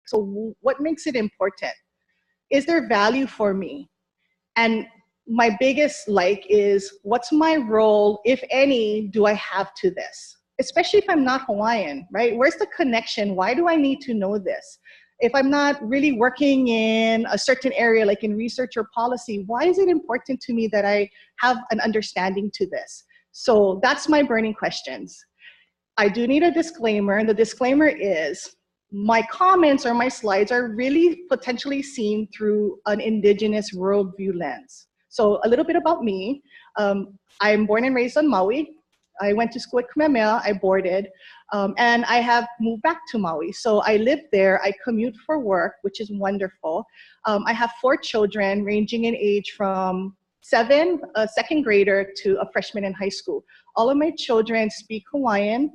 So what makes it important? Is there value for me? And my biggest is, what's my role, if any, do I have to this? Especially if I'm not Hawaiian, right? Where's the connection? Why do I need to know this? If I'm not really working in a certain area, like in research or policy, why is it important to me that I have an understanding to this? So that's my burning questions. I do need a disclaimer, and the disclaimer is my comments or my slides are really potentially seen through an Indigenous worldview lens. So a little bit about me. I'm born and raised on Maui. I went to school at Kamehameha, I boarded, and I have moved back to Maui. So I live there, I commute for work, which is wonderful. I have 4 children ranging in age from 7, a second grader, to a freshman in high school. All of my children speak Hawaiian.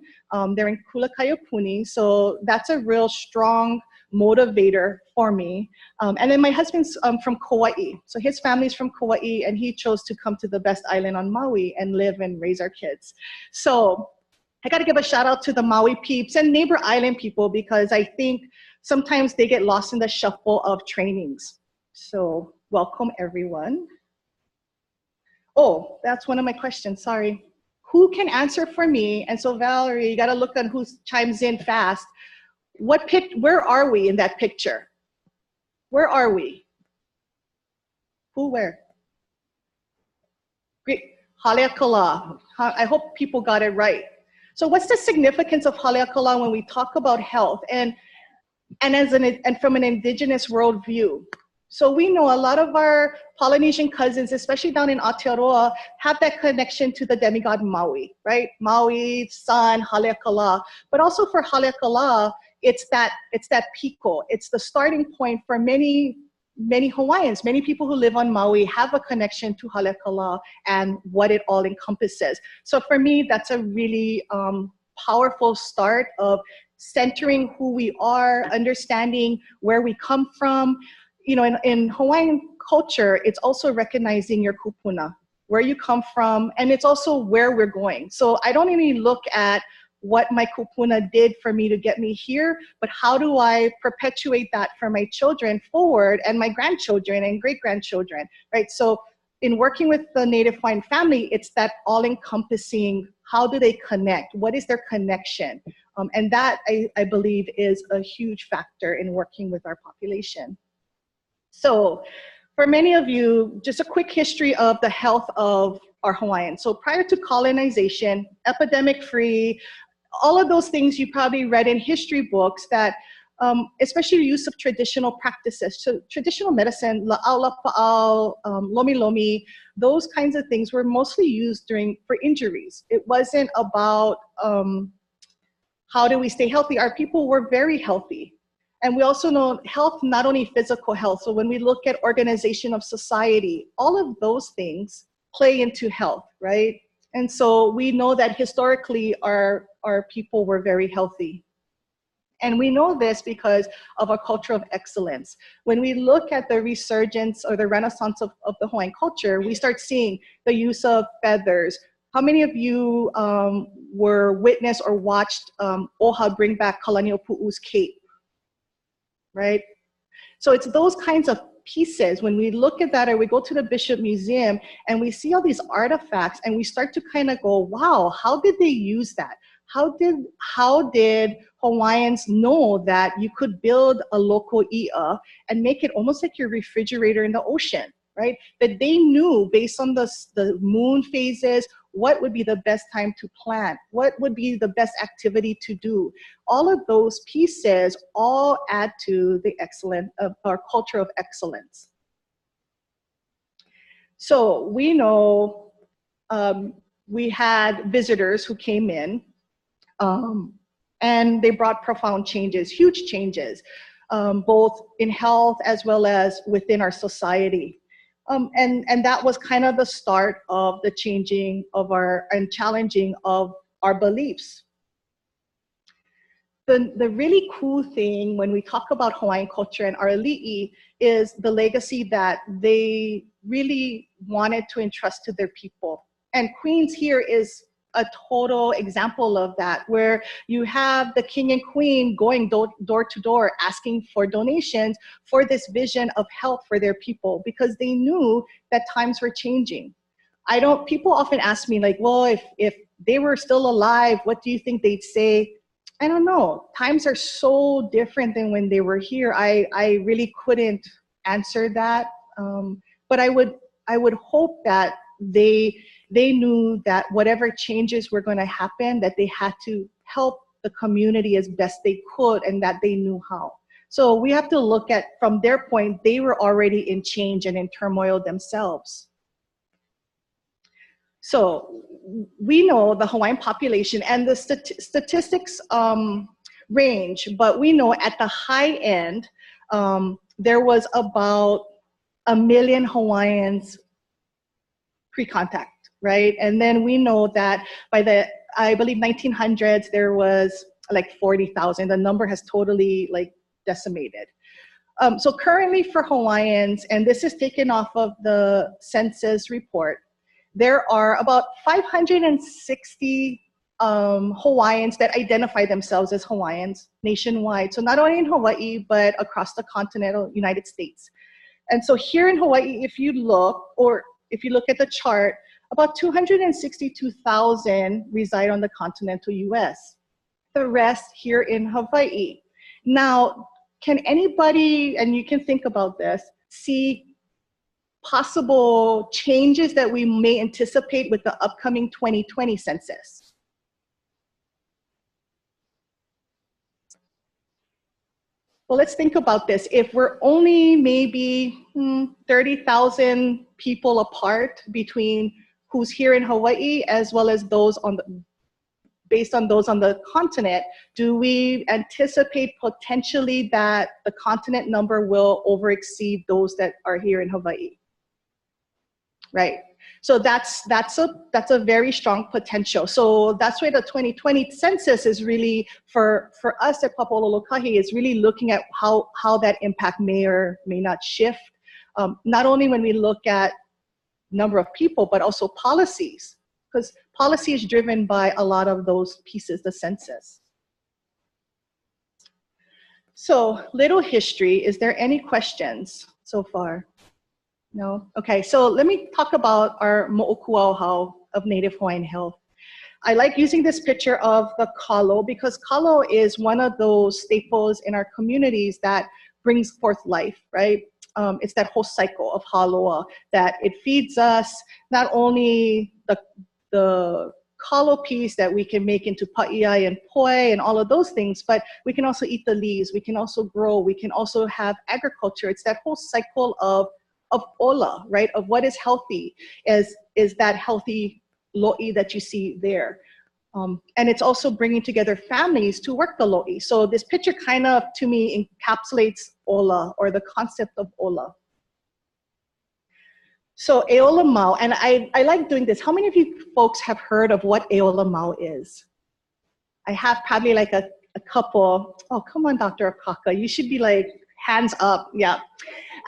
They're in Kulakaiopuni, so that's a real strong motivator for me. And then my husband's from Kauai. So his family's from Kauai, and he chose to come to the best island on Maui and live and raise our kids. So I gotta give a shout out to the Maui peeps and neighbor island people, because I think sometimes they get lost in the shuffle of trainings. So welcome everyone. Oh, that's one of my questions, sorry. Who can answer for me? And so Valerie, you gotta look on who chimes in fast. Where are we in that picture? Where are we? Who, where? Great, Haleakala. I hope people got it right. So what's the significance of Haleakala when we talk about health and from an Indigenous worldview? So we know a lot of our Polynesian cousins, especially down in Aotearoa, have that connection to the demigod Maui, right? Maui, sun, Haleakala. But also for Haleakala, it's that piko. It's the starting point for many Hawaiians. Many people who live on Maui have a connection to Haleakala and what it all encompasses. So for me, that's a really powerful start of centering who we are, understanding where we come from. You know, in Hawaiian culture, it's also recognizing your kupuna, where you come from, and it's also where we're going. So I don't only look at what my kupuna did for me to get me here, but how do I perpetuate that for my children forward and my grandchildren and great-grandchildren, right? So in working with the Native Hawaiian family, it's that all-encompassing, how do they connect? What is their connection? And that, I believe, is a huge factor in working with our population. So for many of you, just a quick history of the health of our Hawaiians. So prior to colonization, epidemic-free, all of those things you probably read in history books that, especially the use of traditional practices. So traditional medicine, la'au lapa'au, lomi lomi, those kinds of things were mostly used for injuries. It wasn't about how do we stay healthy. Our people were very healthy. And we also know health, not only physical health. So when we look at organization of society, all of those things play into health, right? And so we know that historically our people were very healthy. And we know this because of our culture of excellence. When we look at the resurgence or the renaissance of the Hawaiian culture, we start seeing the use of feathers. How many of you were witness or watched Oha bring back Kalaniʻopuʻu's cape? Right? So it's those kinds of pieces. When we look at that, or we go to the Bishop Museum and we see all these artifacts and we start to kind of go, wow, how did they use that? How did Hawaiians know that you could build a local i'a and make it almost like your refrigerator in the ocean, right? That they knew based on the moon phases, what would be the best time to plant? What would be the best activity to do? All of those pieces all add to the excellence of our culture of excellence. So we know we had visitors who came in and they brought profound changes, huge changes, both in health as well as within our society. And that was kind of the start of the changing of and challenging of our beliefs. The really cool thing when we talk about Hawaiian culture and our ali'i is the legacy that they really wanted to entrust to their people. And Queens here is a total example of that, where you have the king and queen going door to door asking for donations for this vision of health for their people, because they knew that times were changing. People often ask me like, well, if they were still alive, what do you think they'd say? I don't know. Times are so different than when they were here. I really couldn't answer that. But I would hope that they knew that whatever changes were going to happen, that they had to help the community as best they could, and that they knew how. So we have to look at, from their point, they were already in change and in turmoil themselves. So we know the Hawaiian population, and the statistics range, but we know at the high end, there was about 1 million Hawaiians pre-contact, right? And then we know that by the, I believe, 1900s, there was like 40,000. The number has totally like decimated. So currently for Hawaiians, and this is taken off of the census report, there are about 560 Hawaiians that identify themselves as Hawaiians nationwide. So not only in Hawaii, but across the continental United States. And so here in Hawaii, if you look at the chart, about 262,000 reside on the continental US. The rest here in Hawaii. Now, can anybody, and you can think about this, see possible changes that we may anticipate with the upcoming 2020 census? Well, let's think about this. If we're only maybe 30,000 people apart between who's here in Hawaii as well as those on the, based on those on the continent, do we anticipate potentially that the continent number will over exceed those that are here in Hawaii? Right. So that's a very strong potential. So that's why the 2020 census is really, for us at Papa Ololokahi, is really looking at how that impact may or may not shift. Not only when we look at number of people, but also policies, because policy is driven by a lot of those pieces, the census. So little history. Is there any questions so far? No? Okay, so let me talk about our mo'okuauhau of Native Hawaiian health. I like using this picture of the kalo because kalo is one of those staples in our communities that brings forth life, right? It's that whole cycle of haloa, that it feeds us not only the kalo piece that we can make into pa'iai and poi and all of those things, but we can also eat the leaves, we can also grow, we can also have agriculture. It's that whole cycle of ola, right? Of what is healthy, is that healthy lo'i that you see there. And it's also bringing together families to work the lo'i. So this picture kind of, to me, encapsulates ola, or the concept of ola. So OlaMau, and I like doing this. How many of you folks have heard of what OlaMau is? I have probably like a couple. Oh, come on, Dr. Akaka, you should be like, hands up, yeah.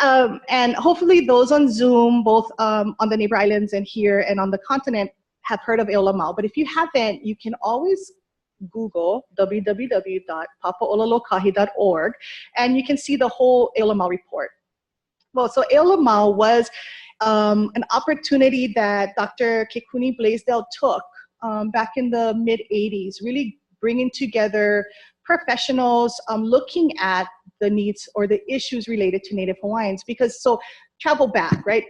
And hopefully those on Zoom, both on the neighbor islands and here and on the continent, have heard of OlaMau. But if you haven't, you can always Google www.papaololokahi.org, and you can see the whole OlaMau report. Well, so OlaMau was an opportunity that Dr. Kekuni Blaisdell took back in the mid-'80s, really bringing together professionals looking at the needs or the issues related to Native Hawaiians. Because, so travel back, right?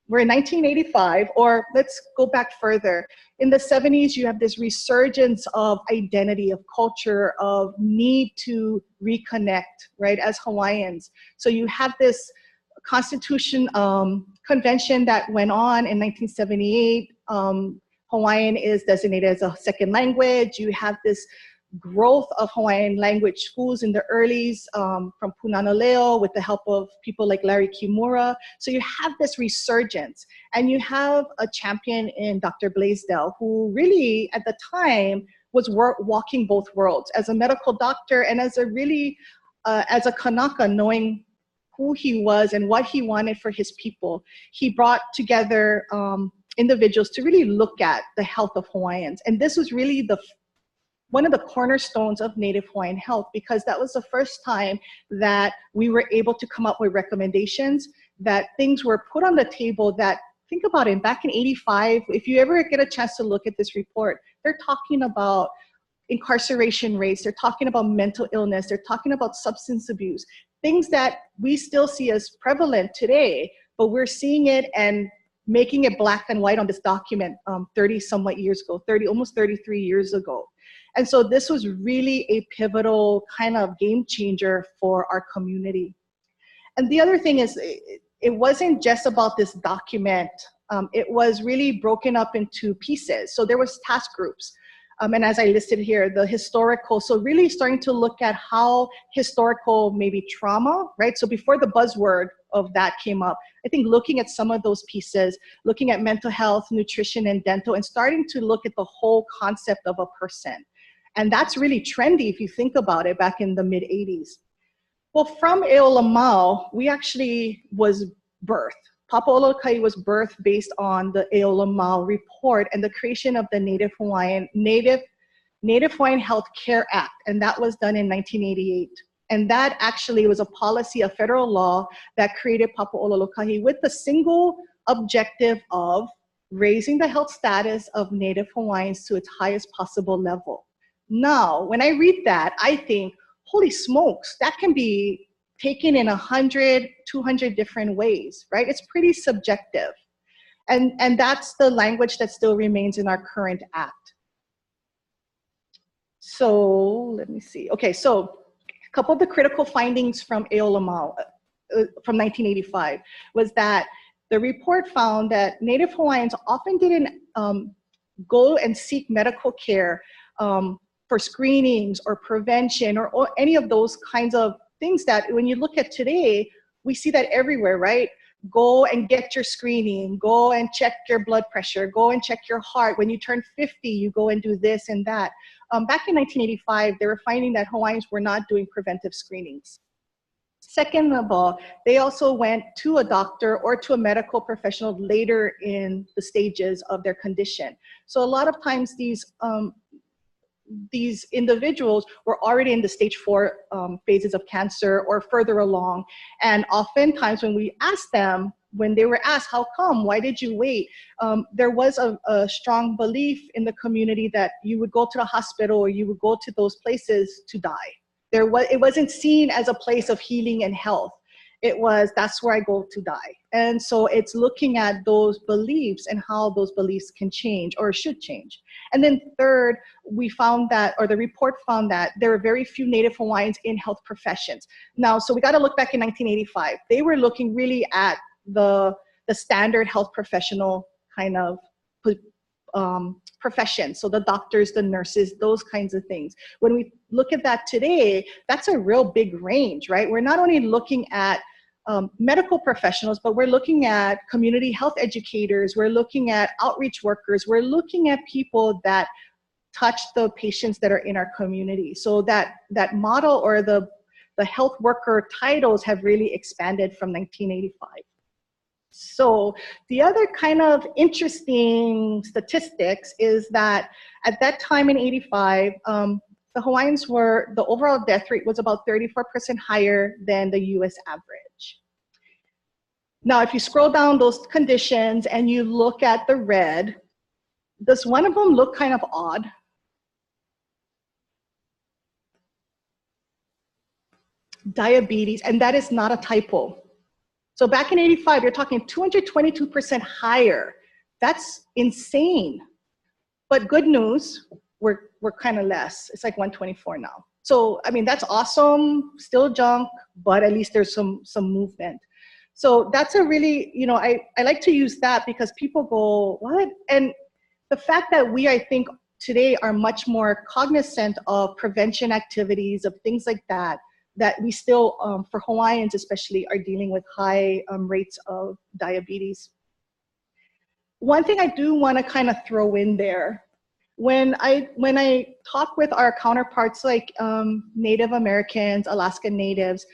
We're in 1985, or let's go back further. In the 70s, you have this resurgence of identity, of culture, of need to reconnect, right, as Hawaiians. So you have this Constitution convention that went on in 1978. Hawaiian is designated as a second language. You have this growth of Hawaiian language schools in the earlies from Punana with the help of people like Larry Kimura. So you have this resurgence, and you have a champion in Dr. Blaisdell, who really at the time was walking both worlds as a medical doctor and as a really, as a Kanaka, knowing who he was and what he wanted for his people. He brought together individuals to really look at the health of Hawaiians. And this was really one of the cornerstones of Native Hawaiian health, because that was the first time that we were able to come up with recommendations, that things were put on the table that, think about it, back in '85, if you ever get a chance to look at this report, they're talking about incarceration rates, they're talking about mental illness, they're talking about substance abuse, things that we still see as prevalent today, but we're seeing it and making it black and white on this document 30 somewhat years ago, almost 33 years ago. And so this was really a pivotal kind of game changer for our community. And the other thing is, it wasn't just about this document. It was really broken up into pieces. So there was task groups. And as I listed here, the historical, so really starting to look at how historical maybe trauma, right? So before the buzzword of that came up, I think looking at some of those pieces, looking at mental health, nutrition, and dental, and starting to look at the whole concept of a person. And that's really trendy if you think about it back in the mid 80s. Well, from OlaMau, we actually was birthed. Papa Molokai was birthed based on the OlaMau report and the creation of the Native Hawaiian Health Care Act, and that was done in 1988. And that actually was a policy, a federal law that created Papa Molokai with the single objective of raising the health status of Native Hawaiians to its highest possible level. Now, when I read that, I think, holy smokes, that can be taken in 100, 200 different ways, right? It's pretty subjective. And that's the language that still remains in our current act. So let me see. Okay, so a couple of the critical findings from OlaMau from 1985 was that the report found that Native Hawaiians often didn't go and seek medical care for screenings or prevention or any of those kinds of things that when you look at today, we see that everywhere, right? Go and get your screening, go and check your blood pressure, go and check your heart. When you turn 50, you go and do this and that. Back in 1985, they were finding that Hawaiians were not doing preventive screenings. Second of all, they also went to a doctor or to a medical professional later in the stages of their condition. So a lot of times these individuals were already in the stage 4 phases of cancer or further along. And oftentimes when we asked them, when they were asked, how come, why did you wait? There was a strong belief in the community that you would go to the hospital or you would go to those places to die. It wasn't seen as a place of healing and health. It was, that's where I go to die. And so it's looking at those beliefs and how those beliefs can change or should change. And then third, we found that, or the report found that there were very few Native Hawaiians in health professions. Now, so we got to look back in 1985. They were looking really at the standard health professional kind of profession. So the doctors, the nurses, those kinds of things. When we look at that today, that's a real big range, right? We're not only looking at medical professionals, but we're looking at community health educators, we're looking at outreach workers, we're looking at people that touch the patients that are in our community. So that model or the health worker titles have really expanded from 1985. So the other kind of interesting statistics is that at that time in 85, the Hawaiians the overall death rate was about 34% higher than the US average. Now, if you scroll down those conditions and you look at the red, does one of them look kind of odd? Diabetes, and that is not a typo. So back in 85, you're talking 222% higher. That's insane. But good news, we're kind of less. It's like 124 now. So, I mean, that's awesome, still junk, but at least there's some movement. So that's a really, I like to use that because people go, what? And the fact that we, I think, today are much more cognizant of prevention activities, of things like that, that we still, for Hawaiians especially, are dealing with high rates of diabetes. One thing I do want to kind of throw in there, when I talk with our counterparts like Native Americans, Alaska Natives,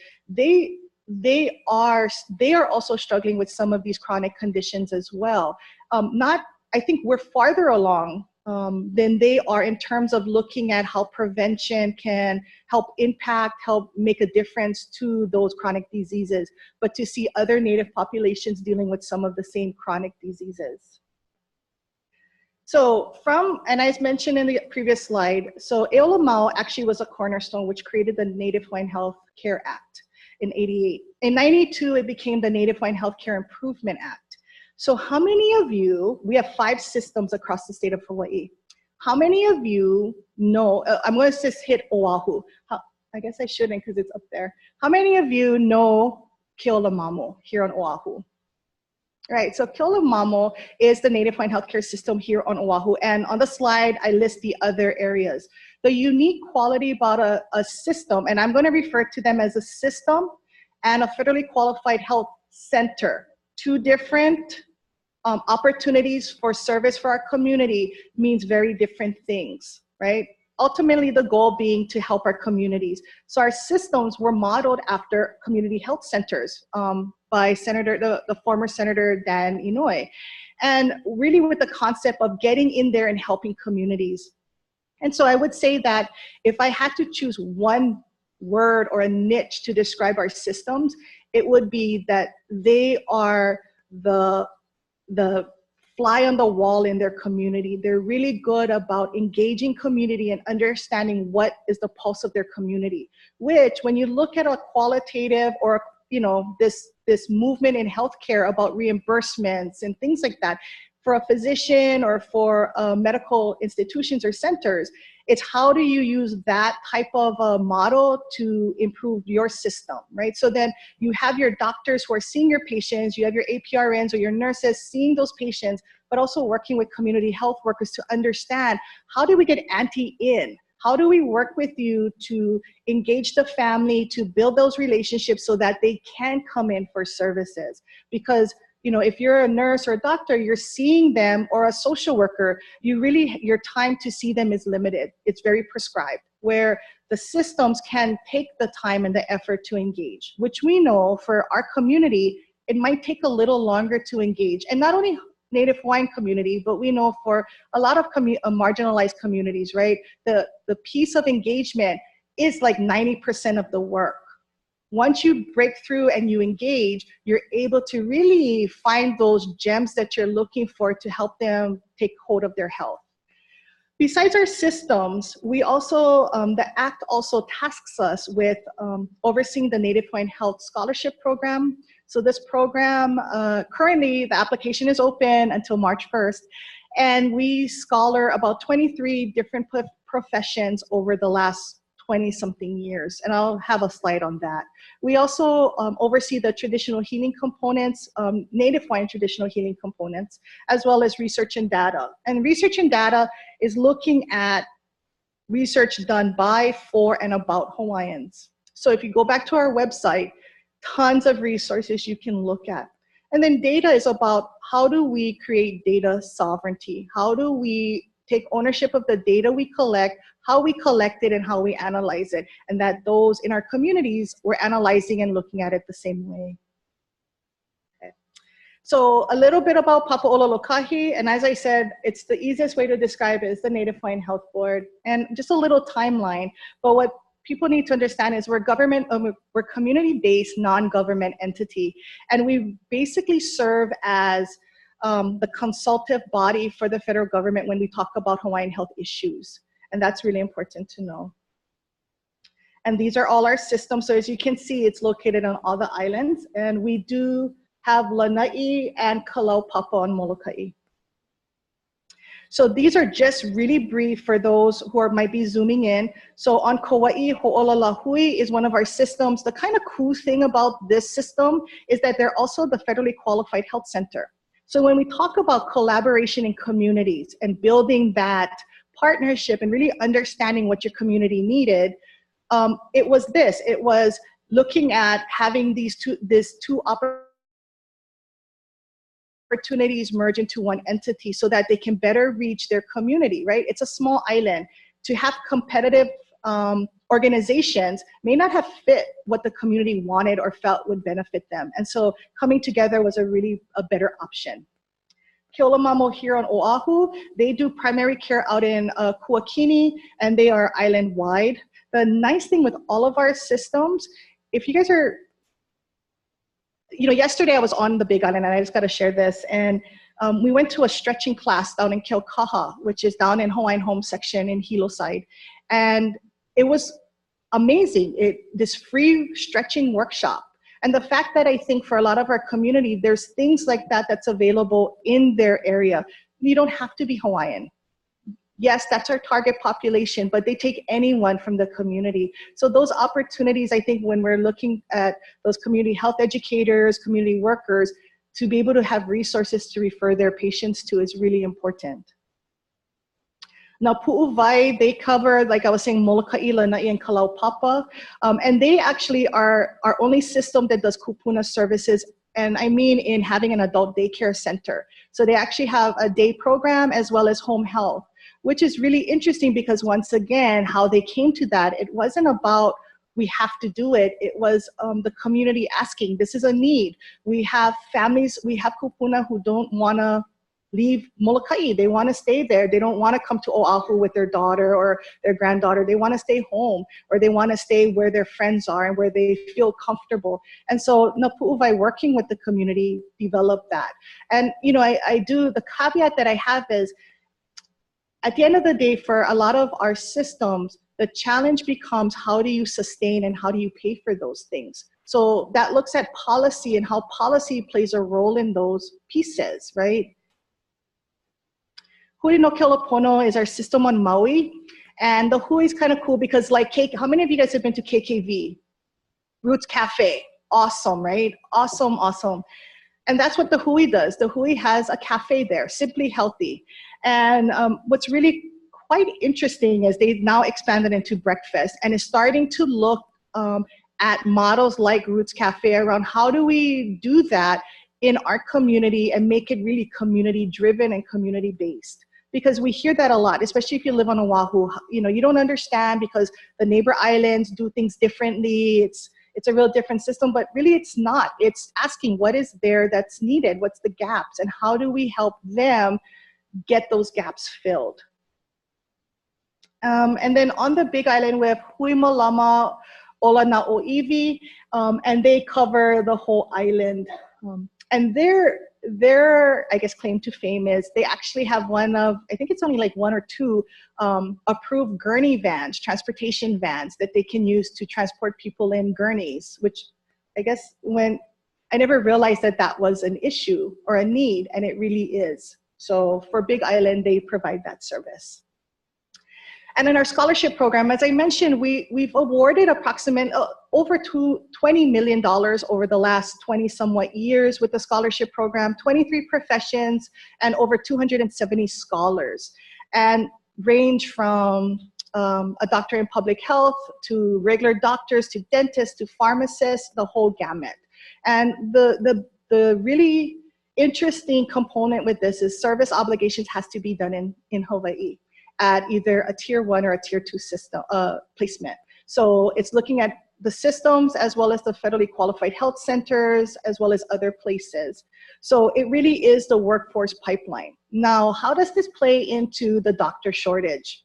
they are also struggling with some of these chronic conditions as well. I think we're farther along than they are in terms of looking at how prevention can help make a difference to those chronic diseases, but to see other Native populations dealing with some of the same chronic diseases. So and as mentioned in the previous slide, so OlaMau actually was a cornerstone which created the Native Hawaiian Health Care Act in '88. In '92, it became the Native Hawaiian Health Care Improvement Act. So how many of you, we have 5 systems across the state of Hawaii. How many of you know, I'm going to just hit Oahu. I guess I shouldn't because it's up there. How many of you know OlaMau here on Oahu? Right, so OlaMau is the Native Hawaiian healthcare system here on Oahu. And on the slide, I list the other areas. The unique quality about a system, and I'm going to refer to them as a system and a federally qualified health center, 2 different opportunities for service for our community means very different things, right? Ultimately, the goal being to help our communities. So our systems were modeled after community health centers by the former Senator Dan Inouye. And really with the concept of getting in there and helping communities. And so I would say that if I had to choose one word or a niche to describe our systems, it would be that they are the fly on the wall in their community. They're really good about engaging community and understanding what is the pulse of their community, which when you look at a qualitative or this movement in healthcare about reimbursements and things like that, for a physician or for medical institutions or centers, it's how do you use that type of a model to improve your system, right? So then you have your doctors who are seeing your patients, you have your APRNs or your nurses seeing those patients, but also working with community health workers to understand how do we get in? How do we work with you to engage the family, to build those relationships so that they can come in for services? Because if you're a nurse or a doctor, you're seeing them, or a social worker, your time to see them is limited. It's very prescribed, where the systems can take the time and the effort to engage, which we know for our community, it might take a little longer to engage. And not only Native Hawaiian community, but we know for a lot of marginalized communities, right? The piece of engagement is like 90% of the work. Once you break through and you engage, you're able to really find those gems that you're looking for to help them take hold of their health. Besides our systems, we also, the Act also tasks us with overseeing the Native Hawaiian Health Scholarship Program. So this program, currently the application is open until March 1st, and we scholar about 23 different professions over the last 20-something years, and I'll have a slide on that. We also oversee the traditional healing components, Native Hawaiian traditional healing components, as well as research and data. And research and data is looking at research done by, for, and about Hawaiians. So if you go back to our website, tons of resources you can look at. And then data is about how do we create data sovereignty? How do we take ownership of the data we collect, how we collect it, and how we analyze it, and that those in our communities, we're analyzing and looking at it the same way. Okay. So a little bit about Papa'ololokahi, and as I said, it's the easiest way to describe it is the Native Hawaiian Health Board, and just a little timeline. But what people need to understand is we're community-based, non-government entity, and we basically serve as the consultative body for the federal government when we talk about Hawaiian health issues. And that's really important to know. And these are all our systems. So as you can see, it's located on all the islands. And we do have Lanai and Kalaupapa on Molokai. So these are just really brief for those who might be zooming in. So on Kauai, Ho'olalahui is one of our systems. The kind of cool thing about this system is that they're also the federally qualified health center. So when we talk about collaboration in communities and building that partnership and really understanding what your community needed, it was looking at having these two opportunities merge into one entity so that they can better reach their community, right? It's a small island. To have competitive organizations may not have fit what the community wanted or felt would benefit them. And so coming together was a better option. Ke OlaMau here on Oahu, they do primary care out in Kuakini, and they are island-wide. The nice thing with all of our systems, if you guys are, yesterday I was on the Big Island, and I just got to share this, and we went to a stretching class down in Keaukaha, which is down in Hawaiian Home section in Hilo side, and it was amazing. This free stretching workshop. And the fact that I think for a lot of our community, there's things like that that's available in their area. You don't have to be Hawaiian. Yes, that's our target population, but they take anyone from the community. So those opportunities, I think when we're looking at those community health educators, community workers, to be able to have resources to refer their patients to is really important. Now, Pu'uwai, they cover, like I was saying, Molokai, Lanai, and Kalaupapa. And they actually are our only system that does kupuna services, and I mean in having an adult daycare center. So they actually have a day program as well as home health, which is really interesting because once again, how they came to that, it wasn't about we have to do it. It was the community asking, this is a need. We have families, we have kupuna who don't wanna leave Molokai. They want to stay there. They don't want to come to Oahu with their daughter or their granddaughter. They want to stay home, or they want to stay where their friends are and where they feel comfortable. And so Pu'uwai, working with the community, developed that. And I do, the caveat that I have is, at the end of the day, for a lot of our systems, the challenge becomes how do you sustain and how do you pay for those things? So that looks at policy and how policy plays a role in those pieces, right? Hui no Kelopono is our system on Maui. And the Hui is kind of cool because how many of you guys have been to KKV? Roots Cafe, awesome, right? Awesome, awesome. And that's what the Hui does. The Hui has a cafe there, Simply Healthy. And what's really quite interesting is they've now expanded into breakfast and is starting to look at models like Roots Cafe around how do we do that in our community and make it really community driven and community based. Because we hear that a lot, especially if you live on Oahu. You don't understand because the neighbor islands do things differently. It's a real different system, but really it's not. It's asking what is there that's needed, what's the gaps, and how do we help them get those gaps filled. And then on the Big Island, we have Hui Malama Ola Na Oiwi, and they cover the whole island. And their, I guess, claim to fame is they actually have one of, I think it's only like one or two approved gurney vans, transportation vans that they can use to transport people in gurneys, which I guess I never realized that was an issue or a need, and it really is. So for Big Island, they provide that service. And in our scholarship program, as I mentioned, we've awarded approximately over $20 million over the last 20 somewhat years with the scholarship program, 23 professions, and over 270 scholars, and range from a doctor in public health to regular doctors to dentists to pharmacists, the whole gamut. And the really interesting component with this is service obligations has to be done in Hawaii at either a tier 1 or a tier 2 system placement. So it's looking at the systems as well as the federally qualified health centers as well as other places. So it really is the workforce pipeline. Now, how does this play into the doctor shortage?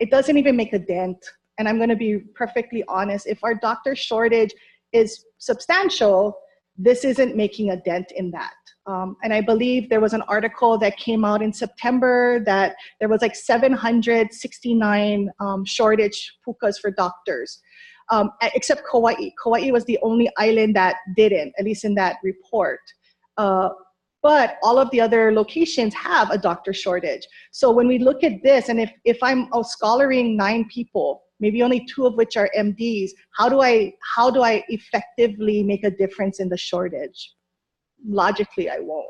It doesn't even make a dent. And I'm gonna be perfectly honest, if our doctor shortage is substantial, this isn't making a dent in that. And I believe there was an article that came out in September that there was like 769 shortage pukas for doctors, except Kauai. Kauai was the only island that didn't, at least in that report. But all of the other locations have a doctor shortage. So when we look at this, and if I'm scholaring 9 people, maybe only 2 of which are MDs, how do I effectively make a difference in the shortage? Logically, I won't,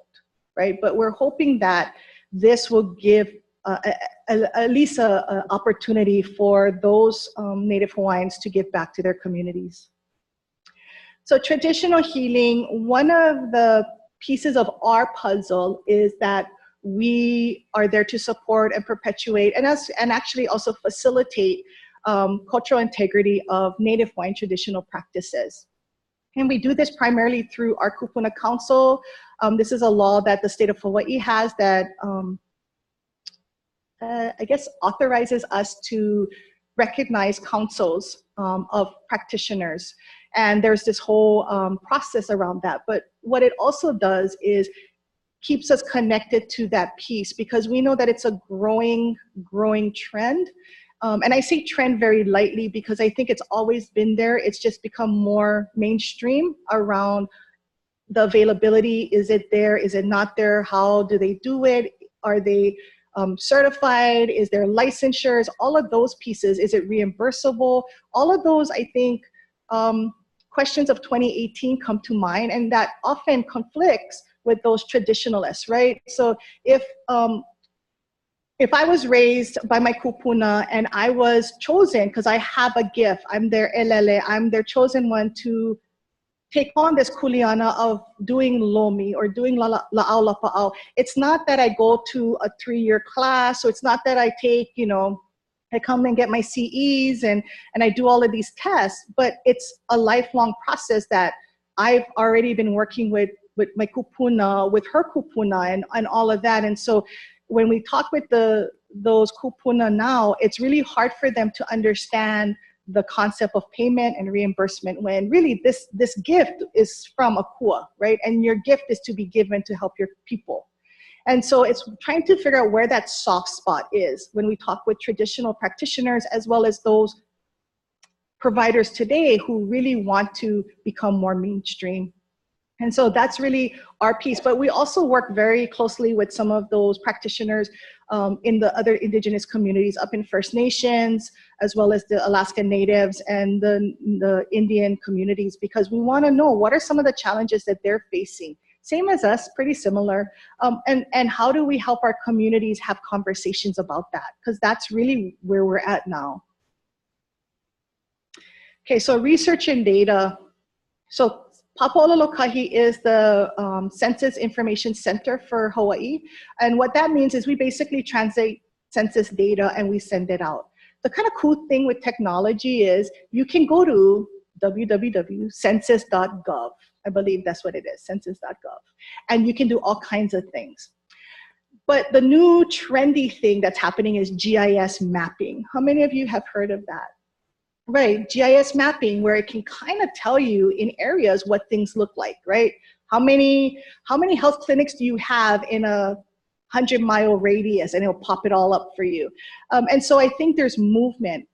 right? But we're hoping that this will give at least an opportunity for those Native Hawaiians to give back to their communities. So traditional healing, one of the pieces of our puzzle is that we are there to support and perpetuate and actually also facilitate cultural integrity of Native Hawaiian traditional practices. And we do this primarily through our Kupuna Council. This is a law that the state of Hawaii has that I guess authorizes us to recognize councils of practitioners. And there's this whole process around that. But what it also does is keeps us connected to that piece, because we know that it's a growing trend. And I say trend very lightly because I think it's always been there. It's just become more mainstream around the availability. Is it there? Is it not there? How do they do it? Are they certified? Is there licensures? All of those pieces. Is it reimbursable? All of those, I think, questions of 2018 come to mind, and that often conflicts with those traditionalists, right? So if I was raised by my kupuna and I was chosen because I have a gift, I'm their elele, I'm their chosen one to take on this kuleana of doing lomi or doing la'au lapa'au. It's not that I go to a 3-year class, so it's not that I take, you know, I come and get my CEs and I do all of these tests, but it's a lifelong process that I've already been working with my kupuna, with her kupuna and all of that. And so when we talk with those kupuna now, it's really hard for them to understand the concept of payment and reimbursement when really this gift is from a kua, right? And your gift is to be given to help your people. And so it's trying to figure out where that soft spot is when we talk with traditional practitioners as well as those providers today who really want to become more mainstream. And so that's really our piece. But we also work very closely with some of those practitioners in the other indigenous communities up in First Nations, as well as the Alaska Natives and the Indian communities, because we want to know what are some of the challenges that they're facing. Same as us, pretty similar. And how do we help our communities have conversations about that? Because that's really where we're at now. Okay, so research and data. So Papa'ololokahi is the Census Information Center for Hawaii. And what that means is we basically translate census data and we send it out. The kind of cool thing with technology is you can go to www.census.gov. I believe that's what it is, census.gov. And you can do all kinds of things. But the new trendy thing that's happening is GIS mapping. How many of you have heard of that? Right, GIS mapping, where it can kind of tell you in areas what things look like, right? How many health clinics do you have in a 100-mile radius, and it'll pop it all up for you. And so I think there's movement.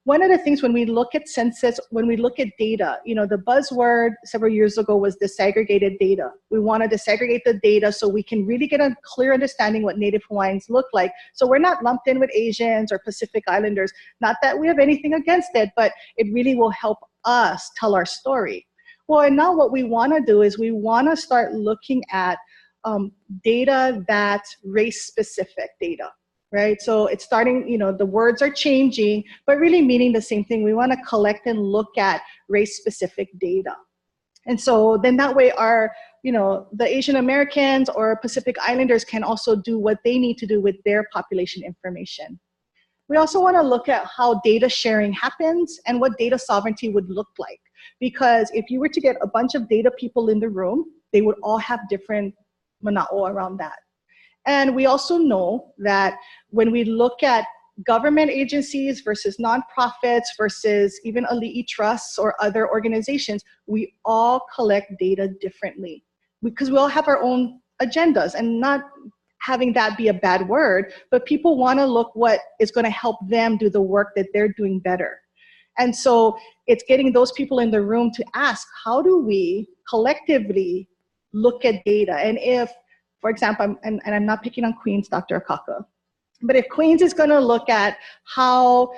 One of the things when we look at census, when we look at data, you know, the buzzword several years ago was disaggregated data. We want to disaggregate the data so we can really get a clear understanding what Native Hawaiians look like. So we're not lumped in with Asians or Pacific Islanders. Not that we have anything against it, but it really will help us tell our story. Well, and now what we want to do is we want to start looking at data that's race-specific data. Right, so it's starting, you know, the words are changing, but really meaning the same thing. We want to collect and look at race-specific data. And so then that way our, you know, the Asian Americans or Pacific Islanders can also do what they need to do with their population information. We also want to look at how data sharing happens and what data sovereignty would look like. Because if you were to get a bunch of data people in the room, they would all have different mana'o around that. And we also know that when we look at government agencies versus nonprofits versus even ali'i trusts or other organizations, we all collect data differently because we all have our own agendas, and not having that be a bad word, but people want to look what is going to help them do the work that they're doing better. And so it's getting those people in the room to ask, how do we collectively look at data? And if, for example, and I'm not picking on Queens, Dr. Akaka, but if Queens is going to look at how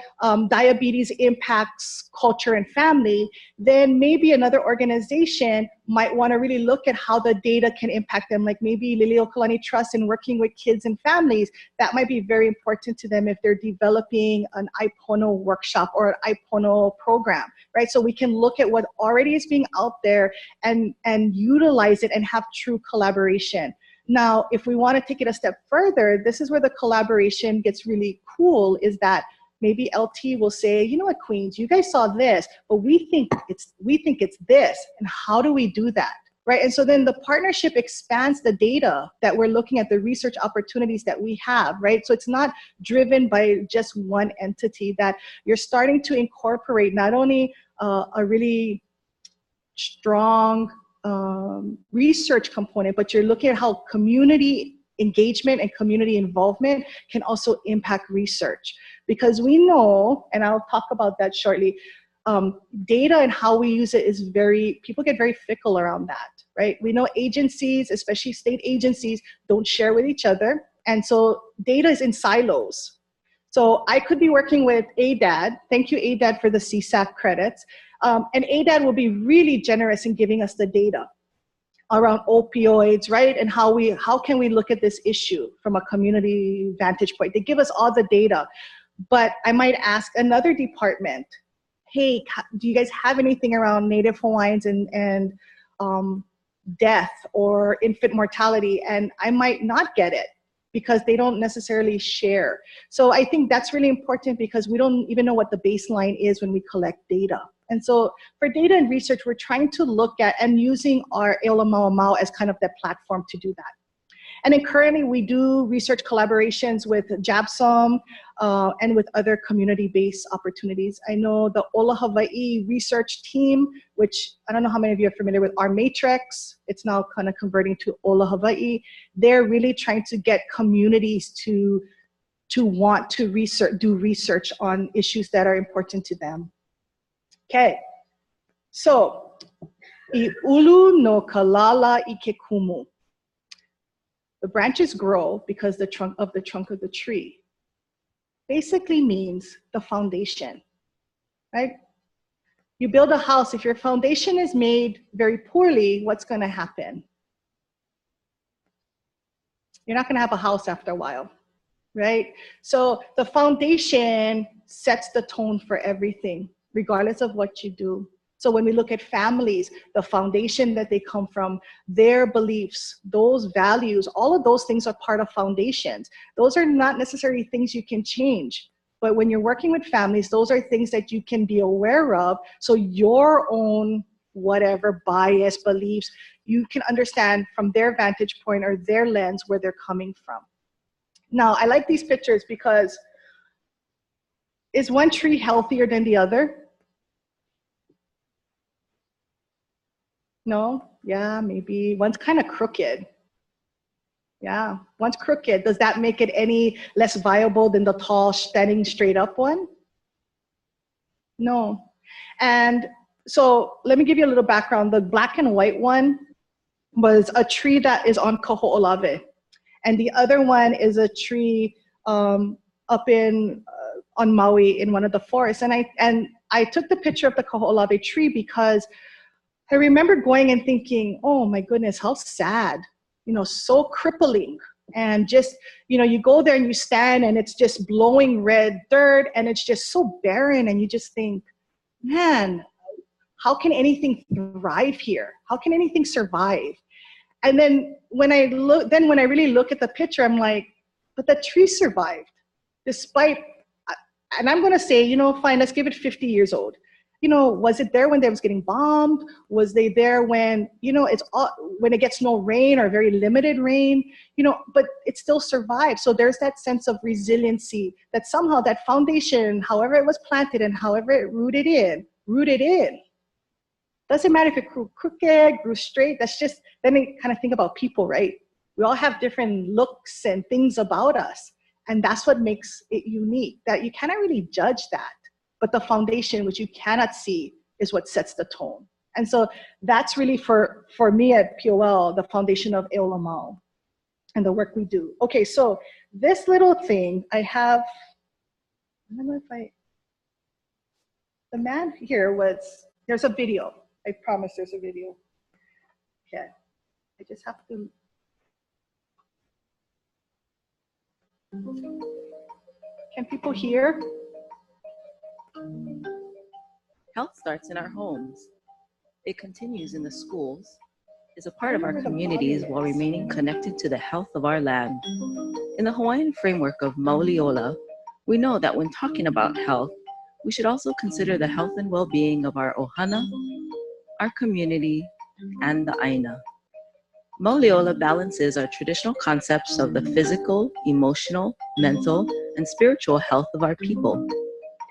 diabetes impacts culture and family, then maybe another organization might want to really look at how the data can impact them, like maybe Liliuokalani Trust and working with kids and families. That might be very important to them if they're developing an iPono workshop or an iPono program, right? So we can look at what already is being out there and utilize it and have true collaboration. Now, if we want to take it a step further, this is where the collaboration gets really cool, is that maybe LT will say, you know what, Queens, you guys saw this, but we think it's this, and how do we do that? Right? And so then the partnership expands the data that we're looking at, the research opportunities that we have, right? So it's not driven by just one entity, that you're starting to incorporate not only a really strong research component, but you're looking at how community engagement and community involvement can also impact research. Because we know, and I'll talk about that shortly, data and how we use it is people get very fickle around that, right? We know agencies, especially state agencies, don't share with each other. And so data is in silos. So I could be working with ADAD. Thank you, ADAD, for the CSAC credits. And ADAD will be really generous in giving us the data around opioids, right? And how can we look at this issue from a community vantage point? They give us all the data. But I might ask another department, hey, do you guys have anything around Native Hawaiians and death or infant mortality? And I might not get it because they don't necessarily share. So I think that's really important, because we don't even know what the baseline is when we collect data. And so for data and research, we're trying to look at and using our OlaMau as kind of that platform to do that. And then currently we do research collaborations with JABSOM and with other community-based opportunities. I know the Ola Hawaii research team, which I don't know how many of you are familiar with our Matrix. It's now kind of converting to Ola Hawaii. They're really trying to get communities to want to do research on issues that are important to them. Okay, so I ulu no kalala ike kumu. The branches grow because the trunk of the tree basically means the foundation, right? You build a house, if your foundation is made very poorly, what's gonna happen? You're not gonna have a house after a while, right? So the foundation sets the tone for everything, regardless of what you do. So when we look at families, the foundation that they come from, their beliefs, those values, all of those things are part of foundations. Those are not necessarily things you can change. But when you're working with families, those are things that you can be aware of. So your own whatever bias, beliefs, you can understand from their vantage point or their lens where they're coming from. Now, I like these pictures because is one tree healthier than the other? No? Yeah, maybe. One's kind of crooked. Yeah, one's crooked. Does that make it any less viable than the tall, standing straight up one? No. And so let me give you a little background. The black and white one was a tree that is on Kaho'olawe. And the other one is a tree up in on Maui in one of the forests. And I took the picture of the Kaho'olawe tree because I remember going and thinking, oh my goodness, how sad, you know, so crippling. And just, you know, you go there and you stand and it's just blowing red dirt and it's just so barren. And you just think, man, how can anything thrive here? How can anything survive? And then when I really look at the picture, I'm like, but the tree survived despite, and I'm going to say, you know, fine, let's give it 50 years old. You know, was it there when they was getting bombed? Was they there when, you know, when it gets no rain or very limited rain, you know, but it still survived. So there's that sense of resiliency that somehow that foundation, however it was planted and however it rooted in. Doesn't matter if it grew crooked, grew straight, that's just, then we kind of think about people, right? We all have different looks and things about us. And that's what makes it unique, that you cannot really judge that. But the foundation, which you cannot see, is what sets the tone. And so that's really for me at POL, the foundation of OlaMau and the work we do. Okay, so this little thing I have, I don't know if the man here there's a video. I promise there's a video. Okay, I just have to. Can people hear? Health starts in our homes. It continues in the schools, is a part of our communities while remaining connected to the health of our land. In the Hawaiian framework of Mauliola, We know that when talking about health, we should also consider the health and well-being of our ohana, our community, and the aina. Mauliola balances our traditional concepts of the physical, emotional, mental, and spiritual health of our people.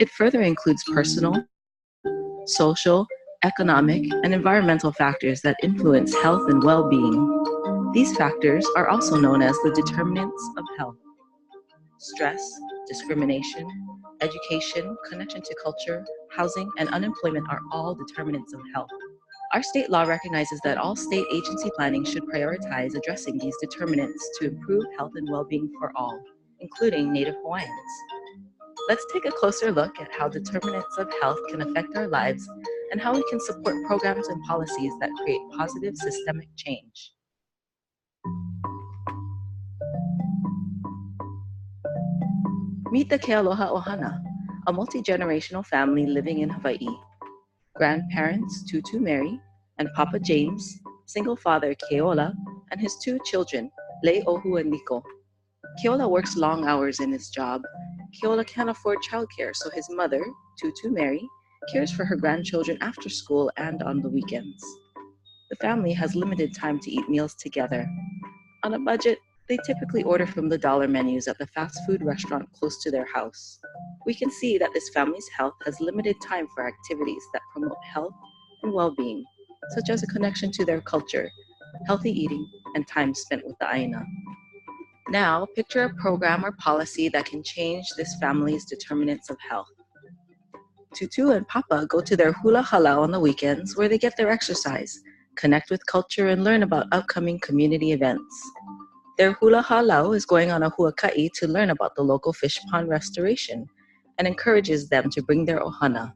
It further includes personal, social, economic, and environmental factors that influence health and well-being. These factors are also known as the determinants of health. Stress, discrimination, education, connection to culture, housing, and unemployment are all determinants of health. Our state law recognizes that all state agency planning should prioritize addressing these determinants to improve health and well-being for all, including Native Hawaiians. Let's take a closer look at how determinants of health can affect our lives and how we can support programs and policies that create positive systemic change. Meet the Kealoha Ohana, a multi-generational family living in Hawaii. Grandparents Tutu Mary and Papa James, single father Keola, and his two children, Le'ohu and Liko. Keola works long hours in his job. Keola can't afford childcare, so his mother, Tutu Mary, cares for her grandchildren after school and on the weekends. The family has limited time to eat meals together. On a budget, they typically order from the dollar menus at the fast food restaurant close to their house. We can see that this family's health has limited time for activities that promote health and well-being, such as a connection to their culture, healthy eating, and time spent with the aina. Now, picture a program or policy that can change this family's determinants of health. Tutu and Papa go to their hula halau on the weekends where they get their exercise, connect with culture, and learn about upcoming community events. Their hula halau is going on a huaka'i to learn about the local fish pond restoration and encourages them to bring their ohana.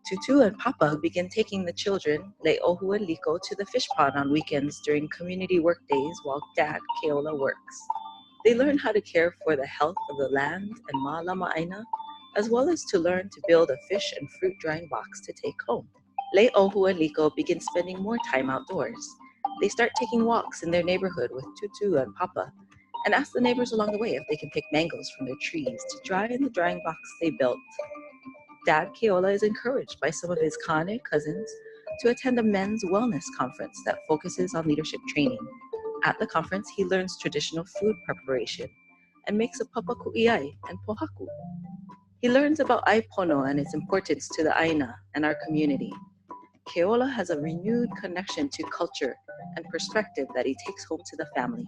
Tutu and Papa begin taking the children, Le'ohu and Liko, to the fish pond on weekends during community work days while Dad, Keola, works. They learn how to care for the health of the land and ma'aina, as well as to learn to build a fish and fruit drying box to take home. Le'ohu and Liko begin spending more time outdoors. They start taking walks in their neighborhood with Tutu and Papa and ask the neighbors along the way if they can pick mangoes from their trees to dry in the drying box they built. Dad Keola is encouraged by some of his Kane cousins to attend a men's wellness conference that focuses on leadership training. At the conference, he learns traditional food preparation and makes a papaku'iai and pohaku. He learns about aipono and its importance to the aina and our community. Keola has a renewed connection to culture and perspective that he takes home to the family.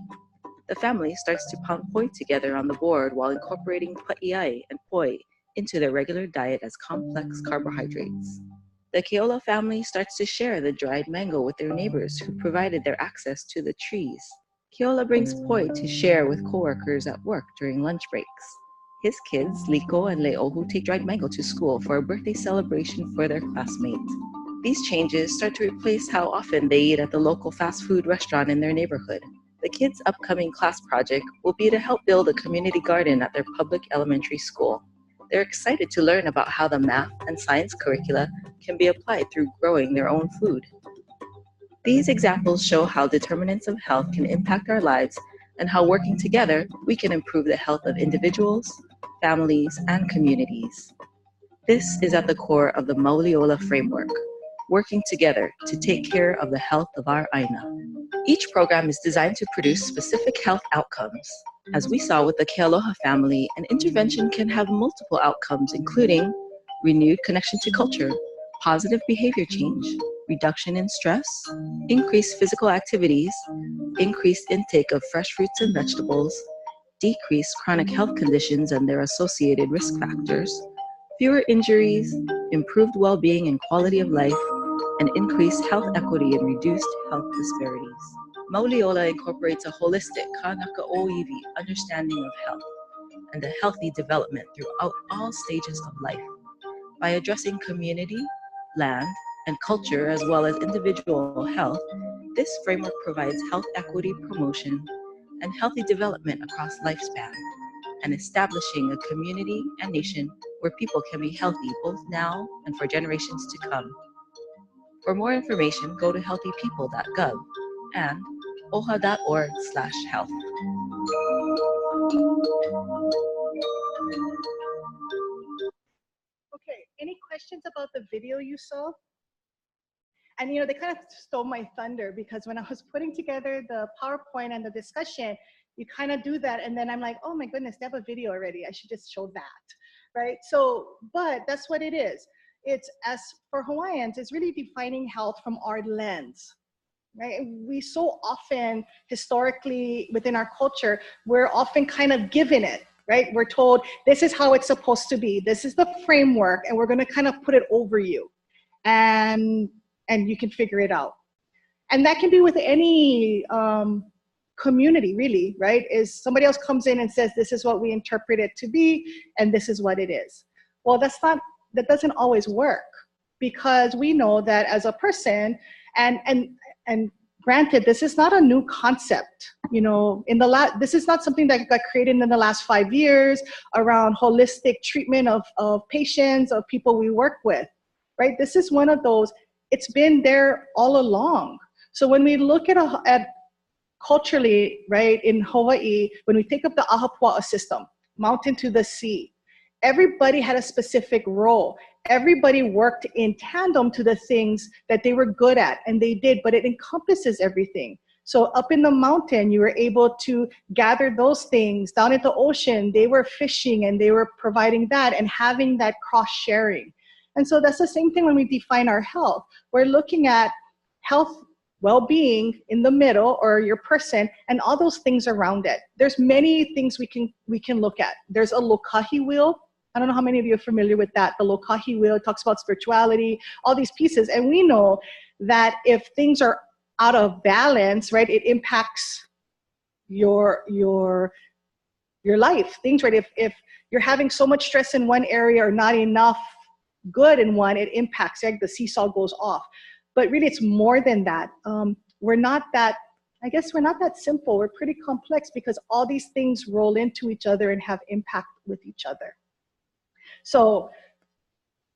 The family starts to pound poi together on the board while incorporating pa'iai and poi into their regular diet as complex carbohydrates. The Keola family starts to share the dried mango with their neighbors who provided their access to the trees. Keola brings poi to share with coworkers at work during lunch breaks. His kids, Liko and Le'ohu, take dried mango to school for a birthday celebration for their classmate. These changes start to replace how often they eat at the local fast food restaurant in their neighborhood. The kids' upcoming class project will be to help build a community garden at their public elementary school. They're excited to learn about how the math and science curricula can be applied through growing their own food. These examples show how determinants of health can impact our lives and how working together, we can improve the health of individuals, families, and communities. This is at the core of the Mauliola framework, working together to take care of the health of our aina. Each program is designed to produce specific health outcomes. As we saw with the Kealoha family, an intervention can have multiple outcomes, including renewed connection to culture, positive behavior change, reduction in stress, increased physical activities, increased intake of fresh fruits and vegetables, decreased chronic health conditions and their associated risk factors, fewer injuries, improved well-being and quality of life, and increased health equity and reduced health disparities. Mauliola incorporates a holistic kanaka oiwi understanding of health and a healthy development throughout all stages of life. By addressing community, land, and culture as well as individual health, this framework provides health equity promotion and healthy development across lifespan, and establishing a community and nation where people can be healthy both now and for generations to come. For more information, go to healthypeople.gov and oha.org/health. questions about the video you saw. And, you know, they kind of stole my thunder because when I was putting together the PowerPoint and the discussion, you kind of do that. And then I'm like, oh my goodness, they have a video already. I should just show that, right? So, but that's what it is. It's, as for Hawaiians, it's really defining health from our lens, right? We so often, historically, within our culture, we're often kind of given it, right? We're told, this is how it's supposed to be. This is the framework, and we're going to kind of put it over you. And you can figure it out. And that can be with any community, really, right? Is somebody else comes in and says, this is what we interpret it to be, and this is what it is. Well, that doesn't always work, because we know that as a person, and granted, this is not a new concept, you know, this is not something that got created in the last 5 years around holistic treatment of patients, of people we work with, right? This is one of those. It's been there all along. So when we look at culturally, right, in Hawaii, when we take up the Ahapua'a system, mountain to the sea, everybody had a specific role. Everybody worked in tandem to the things that they were good at, and they did, but it encompasses everything. So up in the mountain, you were able to gather those things. Down at the ocean, they were fishing and they were providing that and having that cross-sharing. And so that's the same thing when we define our health. We're looking at health, well-being in the middle, or your person, and all those things around it. There's many things we can look at. There's a lokahi wheel. I don't know how many of you are familiar with that. The lokahi wheel, it talks about spirituality, all these pieces. And we know that if things are out of balance, right, it impacts your life. Things, right, if you're having so much stress in one area or not enough good in one, it impacts, like the seesaw goes off. But really, it's more than that. We're not that simple. We're pretty complex, because all these things roll into each other and have impact with each other. So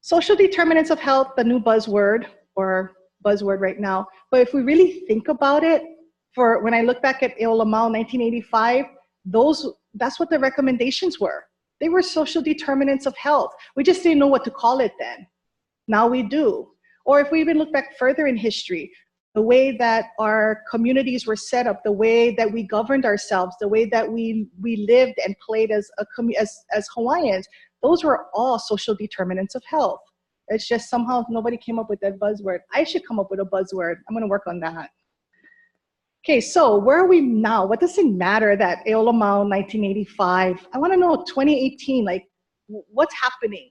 social determinants of health, the new buzzword right now. But if we really think about it, when I look back at OlaMau 1985, that's what the recommendations were. They were social determinants of health. We just didn't know what to call it then. Now we do. Or if we even look back further in history, the way that our communities were set up, the way that we governed ourselves, the way that we lived and played as Hawaiians, those were all social determinants of health. It's just somehow nobody came up with that buzzword. I should come up with a buzzword. I'm going to work on that. Okay, so where are we now? What does it matter that OlaMau 1985? I want to know 2018, like what's happening?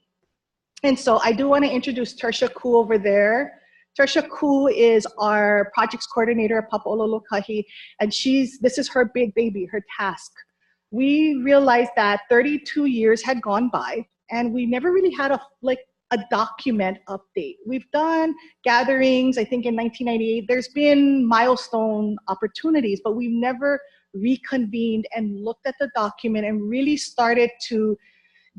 And so I do want to introduce Tertia Koo over there. Tertia Koo is our projects coordinator at Papa'ololokahi, and this is her big baby, her task. We realized that 32 years had gone by, and we never really had a document update. We've done gatherings, I think in 1998, there's been milestone opportunities, but we've never reconvened and looked at the document and really started to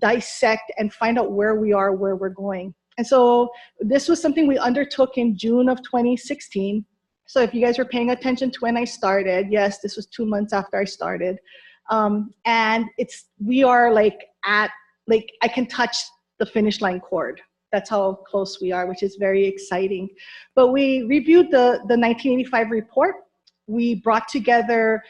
dissect and find out where we are, where we're going. And so this was something we undertook in June of 2016. So if you guys were paying attention to when I started, yes, this was 2 months after I started. And we are I can touch the finish line cord. That's how close we are, which is very exciting. But we reviewed the 1985 report. We brought together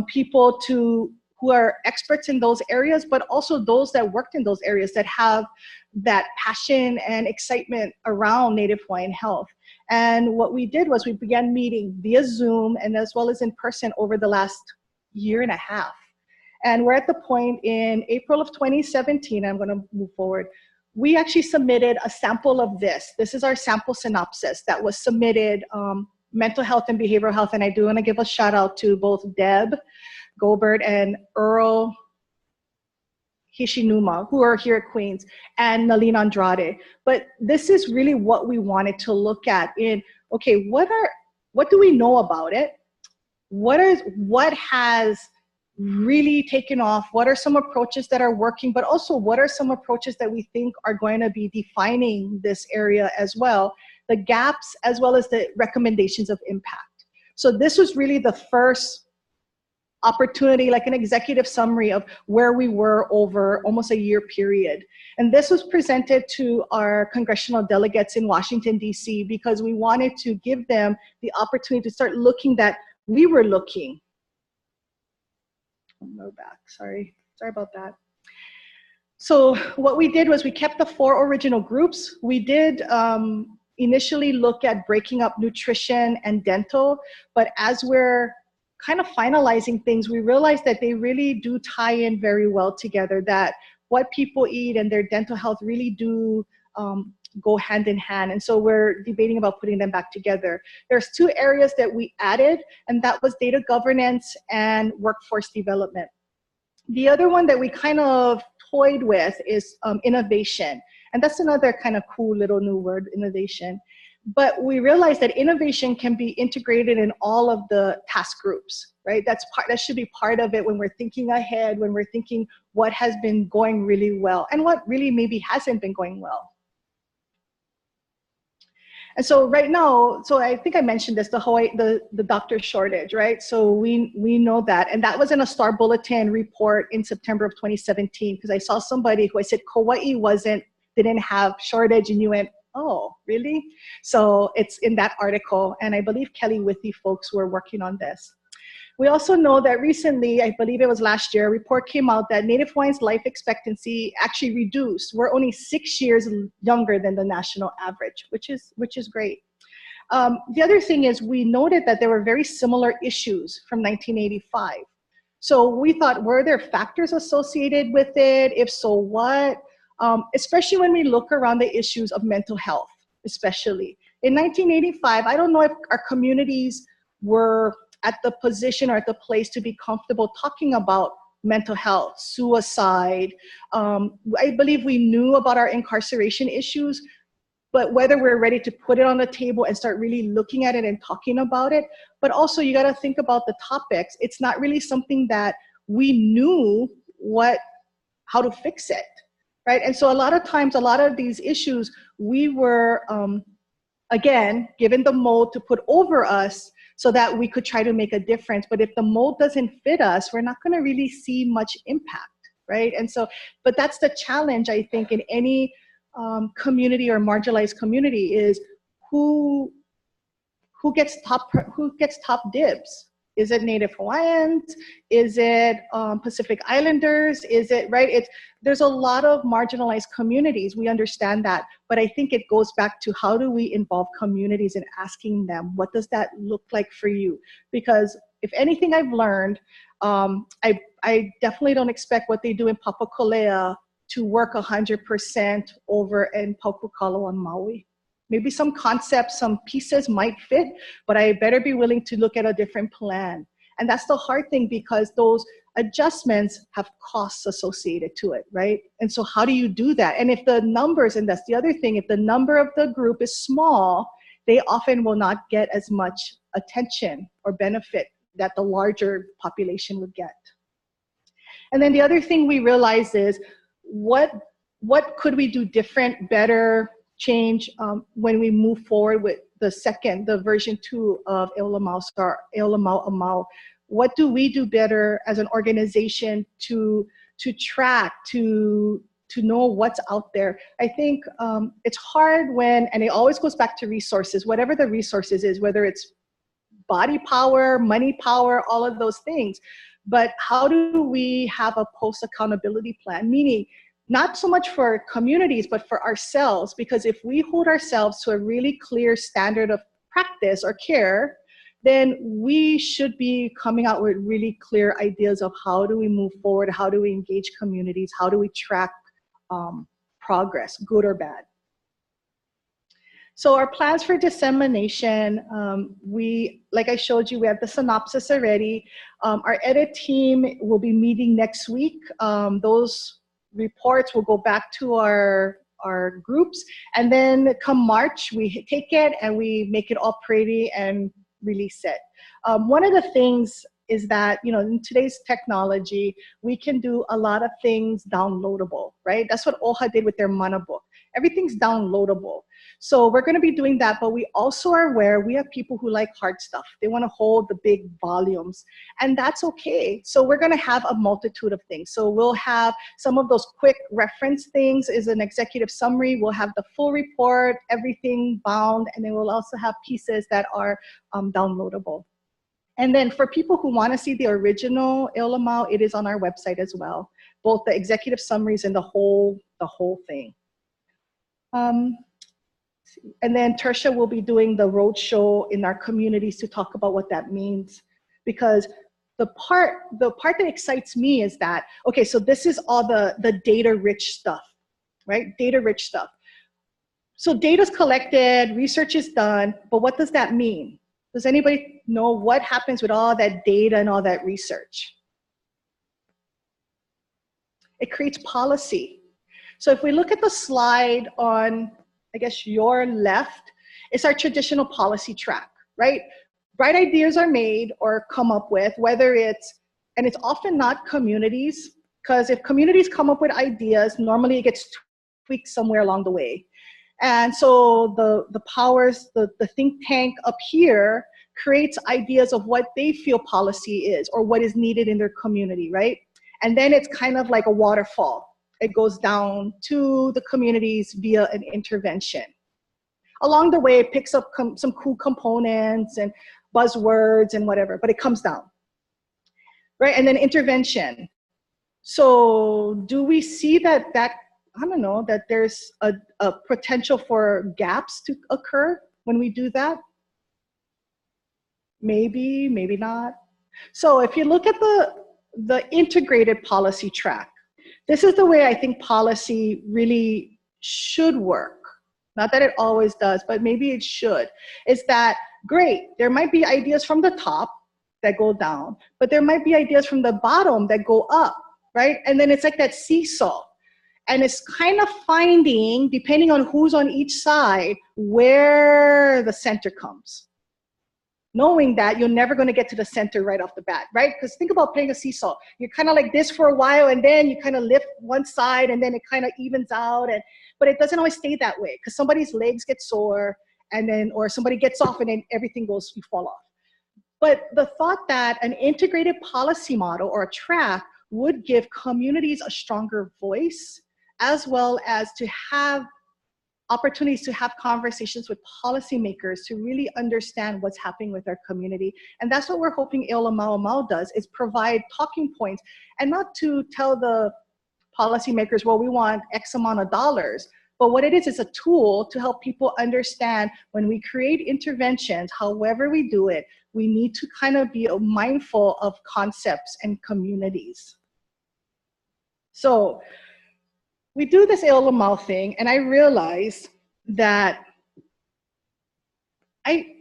people who are experts in those areas, but also those that worked in those areas that have that passion and excitement around Native Hawaiian health. And what we did was we began meeting via Zoom and as well as in person over the last year and a half. And we're at the point in April of 2017, I'm gonna move forward, we actually submitted a sample of this. This is our sample synopsis that was submitted, mental health and behavioral health. And I do wanna give a shout out to both Deb Goldberg and Earl Hishinuma, who are here at Queens, and Nalina Andrade. But this is really what we wanted to look at in, okay, what do we know about it? What has really taken off? What are some approaches that are working, but also what are some approaches that we think are going to be defining this area as well, the gaps as well as the recommendations of impact. So this was really the first opportunity, like an executive summary of where we were over almost a year period. And this was presented to our congressional delegates in Washington, D.C., because we wanted to give them the opportunity to start looking that we were looking. Go back, sorry about that. So what we did was we kept the 4 original groups. We did initially look at breaking up nutrition and dental, but as we're kind of finalizing things, we realized that they really do tie in very well together, that what people eat and their dental health really do go hand in hand. And so we're debating about putting them back together. There's 2 areas that we added, and that was data governance and workforce development. The other one that we kind of toyed with is innovation. And that's another kind of cool little new word, innovation. But we realized that innovation can be integrated in all of the task groups, right? That should be part of it when we're thinking ahead, when we're thinking what has been going really well and what really maybe hasn't been going well. And so right now, so I think I mentioned this, the doctor shortage, right? So we know that, and that was in a Star Bulletin report in September of 2017, because I saw somebody who I said Kauai didn't have shortage, and you went, oh, really? So it's in that article, and I believe Kelly Withy folks were working on this. We also know that recently, I believe it was last year, a report came out that Native Hawaiians' life expectancy actually reduced. We're only 6 years younger than the national average, which is great. The other thing is we noted that there were very similar issues from 1985. So we thought, were there factors associated with it? If so, what? Especially when we look around the issues of mental health, especially. In 1985, I don't know if our communities were at the position or at the place to be comfortable talking about mental health, suicide. I believe we knew about our incarceration issues, but whether we're ready to put it on the table and start really looking at it and talking about it. But also you gotta think about the topics. It's not really something that we knew how to fix it, right? And so a lot of times, a lot of these issues, we were, again, given the mold to put over us so that we could try to make a difference. But if the mold doesn't fit us, we're not going to really see much impact, right? And so, but that's the challenge, I think, in any community or marginalized community is who gets top dibs? Is it Native Hawaiians? Is it Pacific Islanders? Is it, right? There's a lot of marginalized communities. We understand that. But I think it goes back to how do we involve communities in asking them, what does that look like for you? Because if anything I've learned, I definitely don't expect what they do in Papakolea to work 100% over in Paukukalo on Maui. Maybe some concepts, some pieces might fit, but I better be willing to look at a different plan. And that's the hard thing because those adjustments have costs associated to it, right? And so how do you do that? And if the numbers, and that's the other thing, if the number of the group is small, they often will not get as much attention or benefit that the larger population would get. And then the other thing we realize is what could we do different, better, change when we move forward with the version 2 of OlaMau, OlaMau. What do we do better as an organization to track, to know what's out there? I think it's hard and it always goes back to resources, whatever the resources is, whether it's body power, money power, all of those things. But how do we have a post-accountability plan? Meaning, not so much for communities, but for ourselves, because if we hold ourselves to a really clear standard of practice or care, then we should be coming out with really clear ideas of how do we move forward, how do we engage communities, how do we track progress, good or bad. So our plans for dissemination, like I showed you, we have the synopsis already. Our edit team will be meeting next week. Those reports will go back to our groups, and then come March we take it and we make it all pretty and release it. One of the things is that, you know, in today's technology, we can do a lot of things downloadable, right? That's what OHA did with their Mana book. Everything's downloadable. So we're going to be doing that, but we also are aware we have people who like hard stuff. They want to hold the big volumes, and that's okay. So we're going to have a multitude of things. So we'll have some of those quick reference things is an executive summary. We'll have the full report, everything bound, and then we'll also have pieces that are downloadable. And then for people who want to see the original OlaMau, it is on our website as well, both the executive summaries and the whole thing. And then Tertia will be doing the roadshow in our communities to talk about what that means. Because the part that excites me is that, okay, so this is all the data-rich stuff, right? Data-rich stuff. So data's collected, research is done, but what does that mean? Does anybody know what happens with all that data and all that research? It creates policy. So if we look at the slide on, I guess, your left, it's our traditional policy track, right? Bright ideas are made or come up with, whether it's, and it's often not communities, because if communities come up with ideas, normally it gets tweaked somewhere along the way. And so the powers, the think tank up here creates ideas of what they feel policy is or what is needed in their community, right? And then it's kind of like a waterfall. It goes down to the communities via an intervention. Along the way, it picks up some cool components and buzzwords and whatever, but it comes down, right? And then intervention. So do we see that I don't know, that there's a potential for gaps to occur when we do that? Maybe, maybe not. So if you look at the integrated policy track, this is the way I think policy really should work. Not that it always does, but maybe it should. Is that, great, there might be ideas from the top that go down, but there might be ideas from the bottom that go up, right? And then it's like that seesaw. And it's kind of finding, depending on who's on each side, where the center comes. Knowing that you're never going to get to the center right off the bat, right? Because think about playing a seesaw. You're kind of like this for a while, and then you kind of lift one side, and then it kind of evens out. But it doesn't always stay that way, because somebody's legs get sore, and then, or somebody gets off, and then everything goes, you fall off. But the thought that an integrated policy model or a track would give communities a stronger voice, as well as to have opportunities to have conversations with policymakers to really understand what's happening with our community. And that's what we're hoping OlaMau does, is provide talking points, and not to tell the policymakers, well, we want X amount of dollars, but what it is a tool to help people understand when we create interventions, however we do it, we need to kind of be mindful of concepts and communities. So we do this OlaMau thing, and I realized that I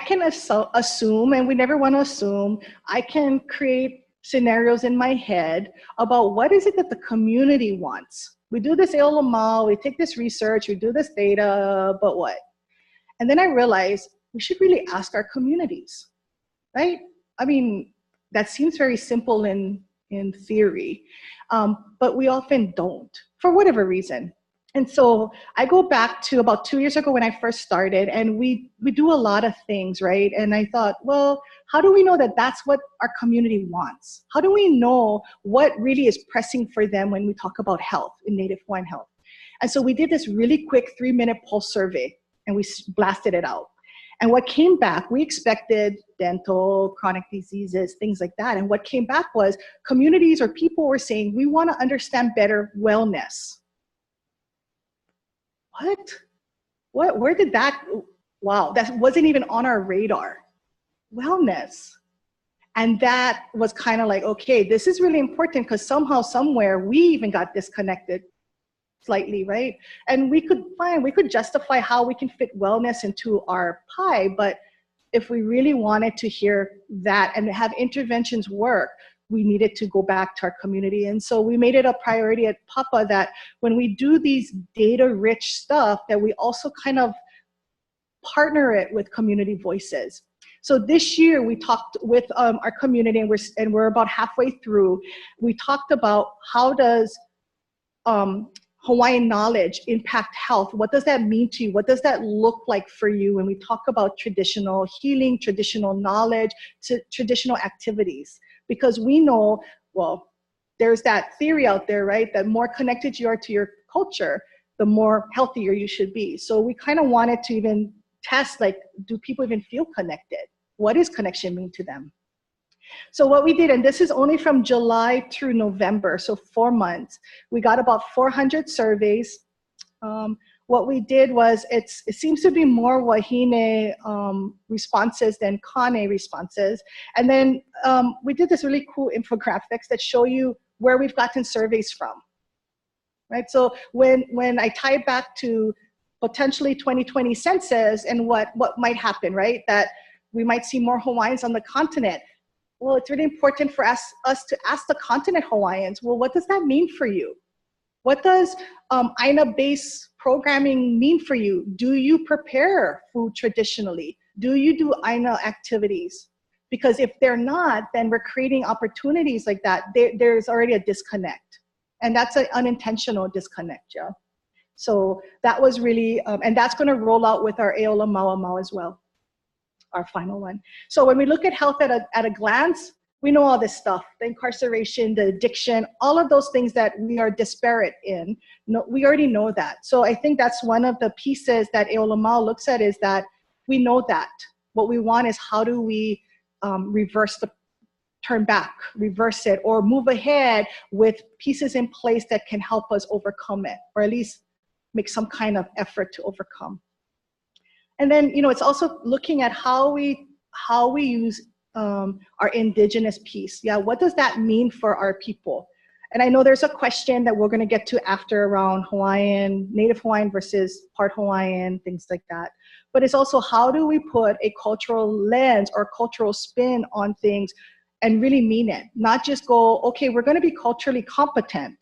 can assume, and we never want to assume, I can create scenarios in my head about what is it that the community wants. We do this OlaMau, we take this research, we do this data, but what? And then I realized we should really ask our communities, right? I mean, that seems very simple in theory, but we often don't, for whatever reason. And so I go back to about 2 years ago when I first started, and we do a lot of things, right? And I thought, well, how do we know that that's what our community wants? How do we know what really is pressing for them when we talk about health in Native Hawaiian health? And so we did this really quick 3-minute pulse survey, and we blasted it out. And what came back, we expected dental, chronic diseases, things like that. And what came back was communities or people were saying, we want to understand better wellness. What? Where did that, wow, that wasn't even on our radar. Wellness. And that was kind of like, okay, this is really important, because somehow, somewhere, we even got disconnected slightly, right? And we could justify how we can fit wellness into our pie, but if we really wanted to hear that and have interventions work, we needed to go back to our community. And so we made it a priority at Papa that when we do these data-rich stuff, that we also kind of partner it with community voices. So this year we talked with our community, and we're about halfway through. We talked about how does Hawaiian knowledge impact health? What does that mean to you? What does that look like for you when we talk about traditional healing, traditional knowledge, traditional activities? Because we know, well, there's that theory out there, right? That more connected you are to your culture, the more healthier you should be. So we kind of wanted to even test, like, do people even feel connected? What does connection mean to them? So what we did, and this is only from July through November, so 4 months, we got about 400 surveys. What we did was, it seems to be more Wahine responses than Kane responses. And then we did this really cool infographics that show you where we've gotten surveys from, right? So when I tie it back to potentially 2020 census and what might happen, right? That we might see more Hawaiians on the continent. Well, it's really important for us to ask the continent Hawaiians, well, what does that mean for you? What does Aina-based programming mean for you? Do you prepare food traditionally? Do you do Aina activities? Because if they're not, then we're creating opportunities like that. There's already a disconnect. And that's an unintentional disconnect, yeah. So that was really, and that's gonna roll out with our OlaMau as well, our final one. So when we look at health at a glance, we know all this stuff, the incarceration, the addiction, all of those things that we are disparate in. No, we already know that. So I think that's one of the pieces that OlaMau looks at, is that we know that. What we want is, how do we turn back, reverse it, or move ahead with pieces in place that can help us overcome it, or at least make some kind of effort to overcome. And then, you know, it's also looking at how we use our indigenous piece. Yeah, what does that mean for our people? And I know there's a question that we're going to get to after around Hawaiian, Native Hawaiian versus part Hawaiian, things like that. But it's also, how do we put a cultural lens or cultural spin on things and really mean it? Not just go, okay, we're going to be culturally competent.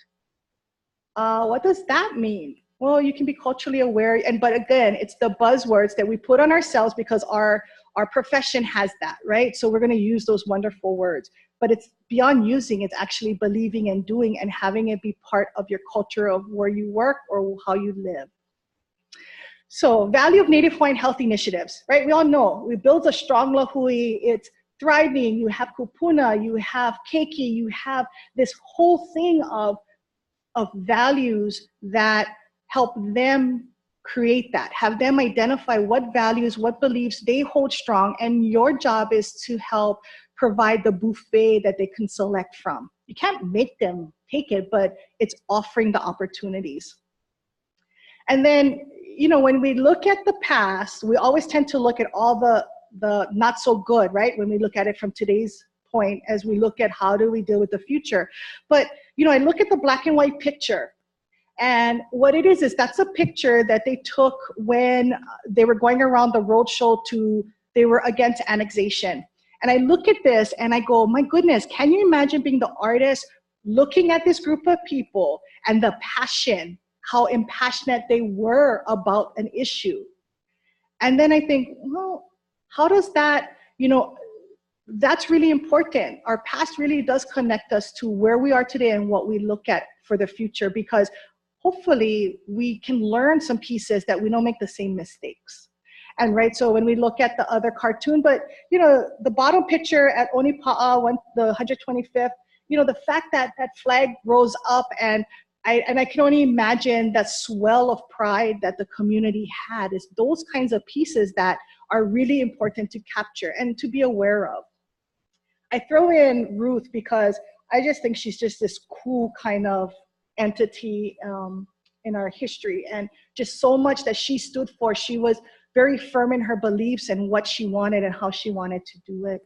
What does that mean? Well, you can be culturally aware, but again, it's the buzzwords that we put on ourselves because our profession has that, right? So we're going to use those wonderful words, but it's beyond using, it's actually believing and doing and having it be part of your culture of where you work or how you live. So value of Native Hawaiian health initiatives, right? We all know, we build a strong lahui, it's thriving, you have kupuna, you have keiki, you have this whole thing of values that help them create that, have them identify what values, what beliefs they hold strong, and your job is to help provide the buffet that they can select from. You can't make them take it, but it's offering the opportunities. And then, you know, when we look at the past, we always tend to look at all the not so good, right? When we look at it from today's point, as we look at how do we deal with the future. But, you know, I look at the black and white picture, and what it is that's a picture that they took when they were going around the roadshow they were against annexation. And I look at this and I go, my goodness, can you imagine being the artist looking at this group of people and the passion, how impassionate they were about an issue? And then I think, well, how does that, you know, that's really important. Our past really does connect us to where we are today and what we look at for the future, because hopefully we can learn some pieces that we don't make the same mistakes. And right, so when we look at the other cartoon, but you know, the bottom picture at Onipa'a, the 125th, you know, the fact that that flag rose up, and I can only imagine that swell of pride that the community had, is those kinds of pieces that are really important to capture and to be aware of. I throw in Ruth because I just think she's just this cool kind of entity in our history, and just so much that she stood for. She was very firm in her beliefs and what she wanted and how she wanted to do it.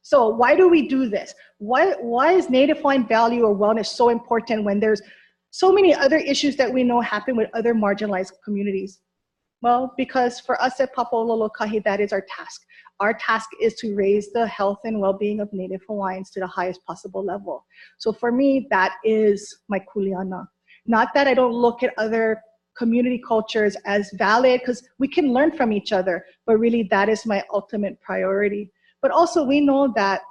So why do we do this? Why is Native Hawaiian value or wellness so important when there's so many other issues that we know happen with other marginalized communities? Well, because for us at Papa'ololokahi, that is our task. Our task is to raise the health and well-being of Native Hawaiians to the highest possible level. So for me, that is my kuleana. Not that I don't look at other community cultures as valid, because we can learn from each other, but really that is my ultimate priority. But also we know that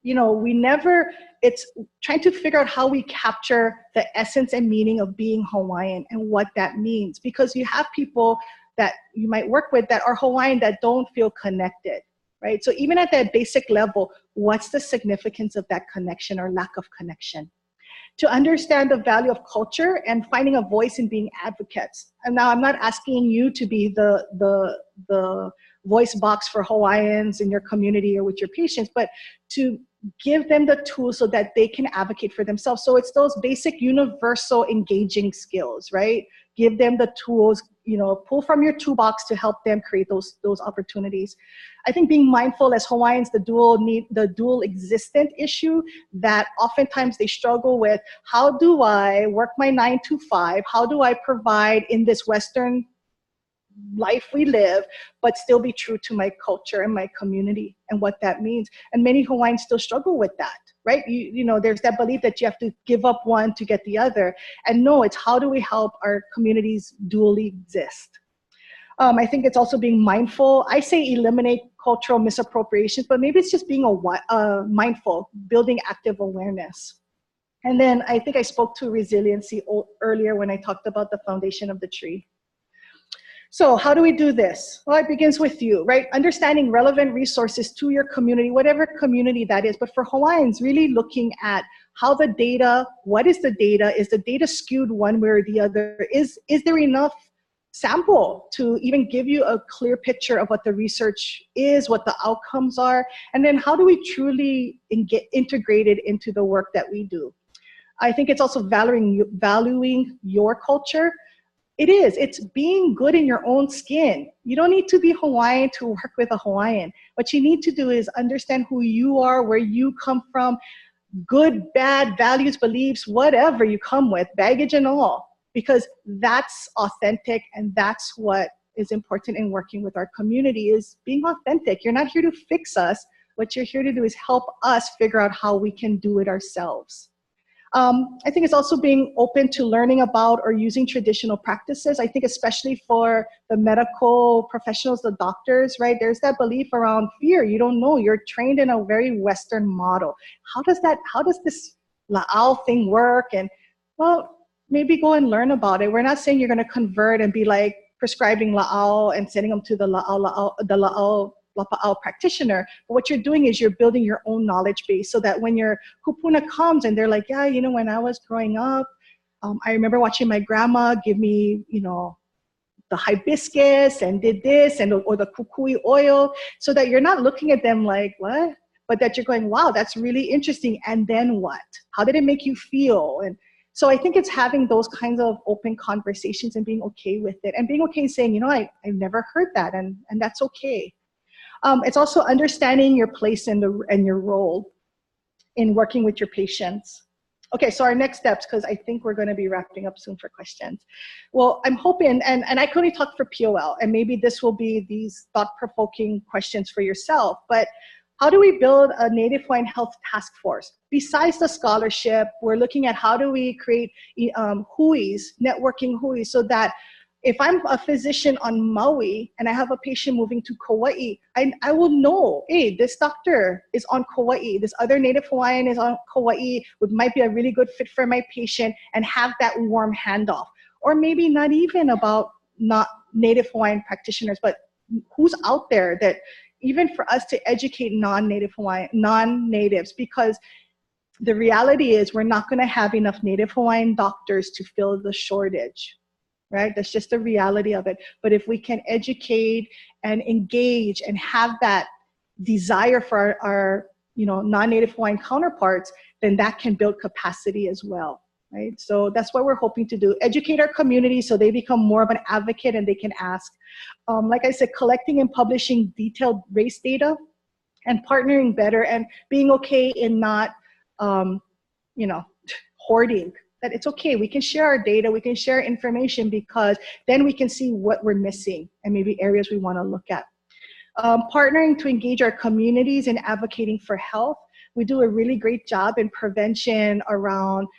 it's trying to figure out how we capture the essence and meaning of being Hawaiian and what that means. Because you have people that you might work with that are Hawaiian that don't feel connected, right? So even at that basic level, what's the significance of that connection or lack of connection? To understand the value of culture and finding a voice in being advocates. And now I'm not asking you to be the voice box for Hawaiians in your community or with your patients, but to give them the tools so that they can advocate for themselves. So it's those basic universal engaging skills, right? Give them the tools, pull from your toolbox to help them create those opportunities. I think being mindful as Hawaiians, the dual existent issue that oftentimes they struggle with. How do I work my 9 to 5? How do I provide in this Western life we live, but still be true to my culture and my community and what that means? And many Hawaiians still struggle with that, right? There's that belief that you have to give up one to get the other. And no, it's how do we help our communities dually exist? I think it's also being mindful. I say eliminate cultural misappropriations, but maybe it's just being mindful, building active awareness. And then I think I spoke to resiliency earlier when I talked about the foundation of the tree. So how do we do this? Well, it begins with you, right? Understanding relevant resources to your community, whatever community that is. But for Hawaiians, really looking at how the data, what is the data? Is the data skewed one way or the other? Is there enough sample to even give you a clear picture of what the research is, what the outcomes are? And then how do we truly get integrated into the work that we do? I think it's also valuing your culture. It's being good in your own skin. You don't need to be Hawaiian to work with a Hawaiian. What you need to do is understand who you are, where you come from, good, bad, values, beliefs, whatever you come with, baggage and all, because that's authentic and that's what is important in working with our community, is being authentic. You're not here to fix us. What you're here to do is help us figure out how we can do it ourselves. I think it's also being open to learning about or using traditional practices. I think especially for the medical professionals, the doctors, right? There's that belief around fear. You don't know, you're trained in a very Western model. How does this la'au thing work? And well, maybe go and learn about it. We're not saying you're gonna convert and be like prescribing la'au and sending them to the la'au practitioner. But what you're doing is you're building your own knowledge base so that when your kupuna comes and they're like, yeah, when I was growing up, I remember watching my grandma give me, the hibiscus and did this or the kukui oil, so that you're not looking at them like, what? But that you're going, wow, that's really interesting. And then what? How did it make you feel? And so I think it's having those kinds of open conversations and being okay with it and being okay saying, I've never heard that, and that's okay. It's also understanding your place and your role in working with your patients. Okay, so our next steps, because I think we're going to be wrapping up soon for questions. Well, I'm hoping, and I can only talk for POL, and maybe this will be these thought-provoking questions for yourself, but how do we build a Native Hawaiian Health Task Force? Besides the scholarship, we're looking at how do we create networking huis, so that if I'm a physician on Maui and I have a patient moving to Kauai, I will know, hey, this doctor is on Kauai, this other Native Hawaiian is on Kauai, might be a really good fit for my patient, and have that warm handoff. Or maybe not even about not Native Hawaiian practitioners, but who's out there that even for us to educate non-natives, because the reality is we're not gonna have enough Native Hawaiian doctors to fill the shortage. Right? That's just the reality of it. But if we can educate and engage and have that desire for our non-Native Hawaiian counterparts, then that can build capacity as well, right? So that's what we're hoping to do. Educate our community so they become more of an advocate and they can ask. Like I said, collecting and publishing detailed race data and partnering better and being okay in not, hoarding. That it's okay, we can share our data, we can share information, because then we can see what we're missing and maybe areas we want to look at. Partnering to engage our communities in advocating for health. We do a really great job in prevention around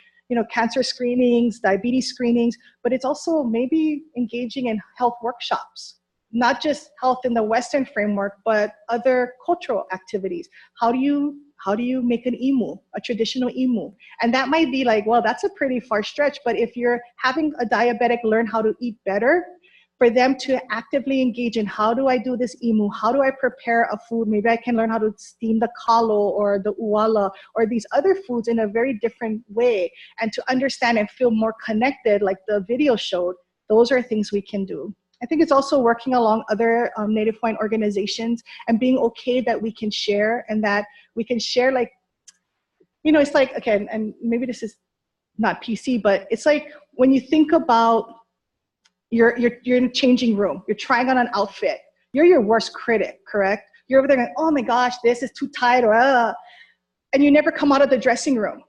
cancer screenings, diabetes screenings, but it's also maybe engaging in health workshops, not just health in the Western framework, but other cultural activities. How do you How do you make an imu, a traditional imu? And that might be like, well, that's a pretty far stretch, but if you're having a diabetic learn how to eat better, for them to actively engage in how do I do this imu? How do I prepare a food? Maybe I can learn how to steam the kalo or the uala or these other foods in a very different way, and to understand and feel more connected like the video showed. Those are things we can do. I think it's also working along other Native Hawaiian organizations and being okay that we can share, and that we can share, like, you know, it's like, okay, and maybe this is not PC, but it's like when you think about you're in a changing room, you're trying on an outfit, you're your worst critic, correct? You're over there going, oh my gosh, this is too tight, or and you never come out of the dressing room.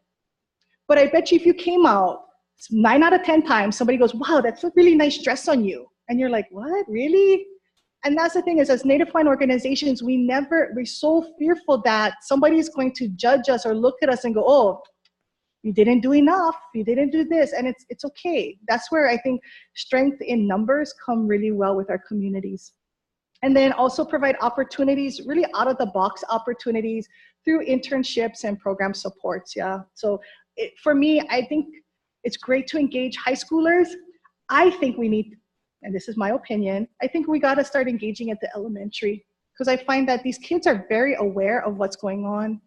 But I bet you if you came out, 9 out of 10 times, somebody goes, wow, that's a really nice dress on you. And you're like, what, really? And that's the thing is, as Native Hawaiian organizations, we're so fearful that somebody is going to judge us or look at us and go, oh, you didn't do enough, you didn't do this, and it's okay. That's where I think strength in numbers come really well with our communities. And then also provide opportunities, really out of the box opportunities through internships and program supports, yeah. So for me, I think it's great to engage high schoolers. I think we need, and this is my opinion, I think we gotta start engaging at the elementary, because I find that these kids are very aware of what's going on,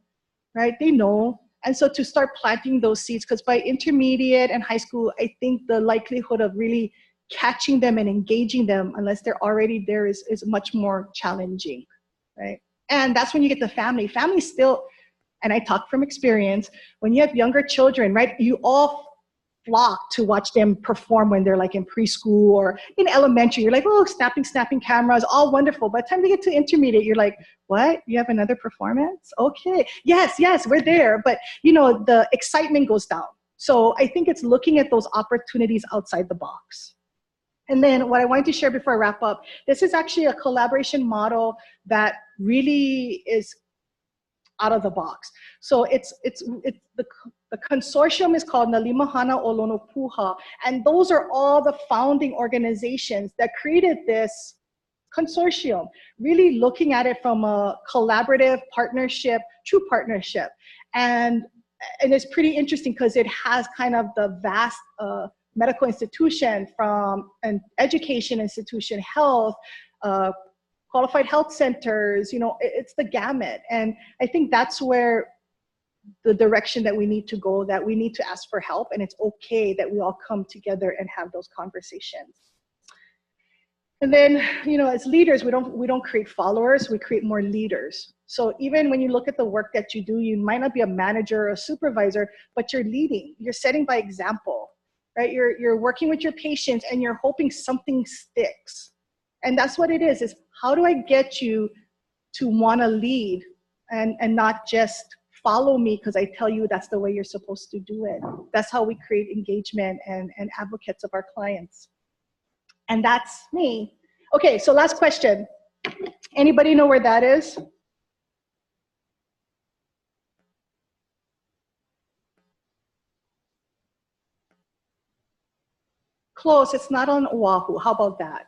right? They know. And so to start planting those seeds, because by intermediate and high school, I think the likelihood of really catching them and engaging them, unless they're already there, is much more challenging, right? And that's when you get the family. Family still, and I talk from experience, when you have younger children, right, you all flock to watch them perform when they're like in preschool or in elementary. You're like, oh, snapping cameras, all wonderful. By the time they get to intermediate, you're like, what? You have another performance? Okay, yes, we're there. But you know, the excitement goes down. So I think it's looking at those opportunities outside the box. And then what I wanted to share before I wrap up, this is actually a collaboration model that really is out of the box. So the consortium is called Nalimahana Olono Puha, and those are all the founding organizations that created this consortium, really looking at it from a collaborative partnership, true partnership. And it's pretty interesting because it has kind of the vast medical institution from an education institution, health, qualified health centers, you know, it's the gamut. And I think that's where the direction that we need to go, that we need to ask for help, and it's okay that we all come together and have those conversations. And then, you know, as leaders, we don't create followers, we create more leaders. So even when you look at the work that you do, you might not be a manager or a supervisor, but you're leading, you're setting by example, right? You're working with your patients and you're hoping something sticks. And that's what it is how do I get you to want to lead and not just follow me because I tell you that's the way you're supposed to do it. That's how we create engagement and advocates of our clients. And that's me. Okay, so last question. Anybody know where that is? Close, it's not on Oahu. How about that?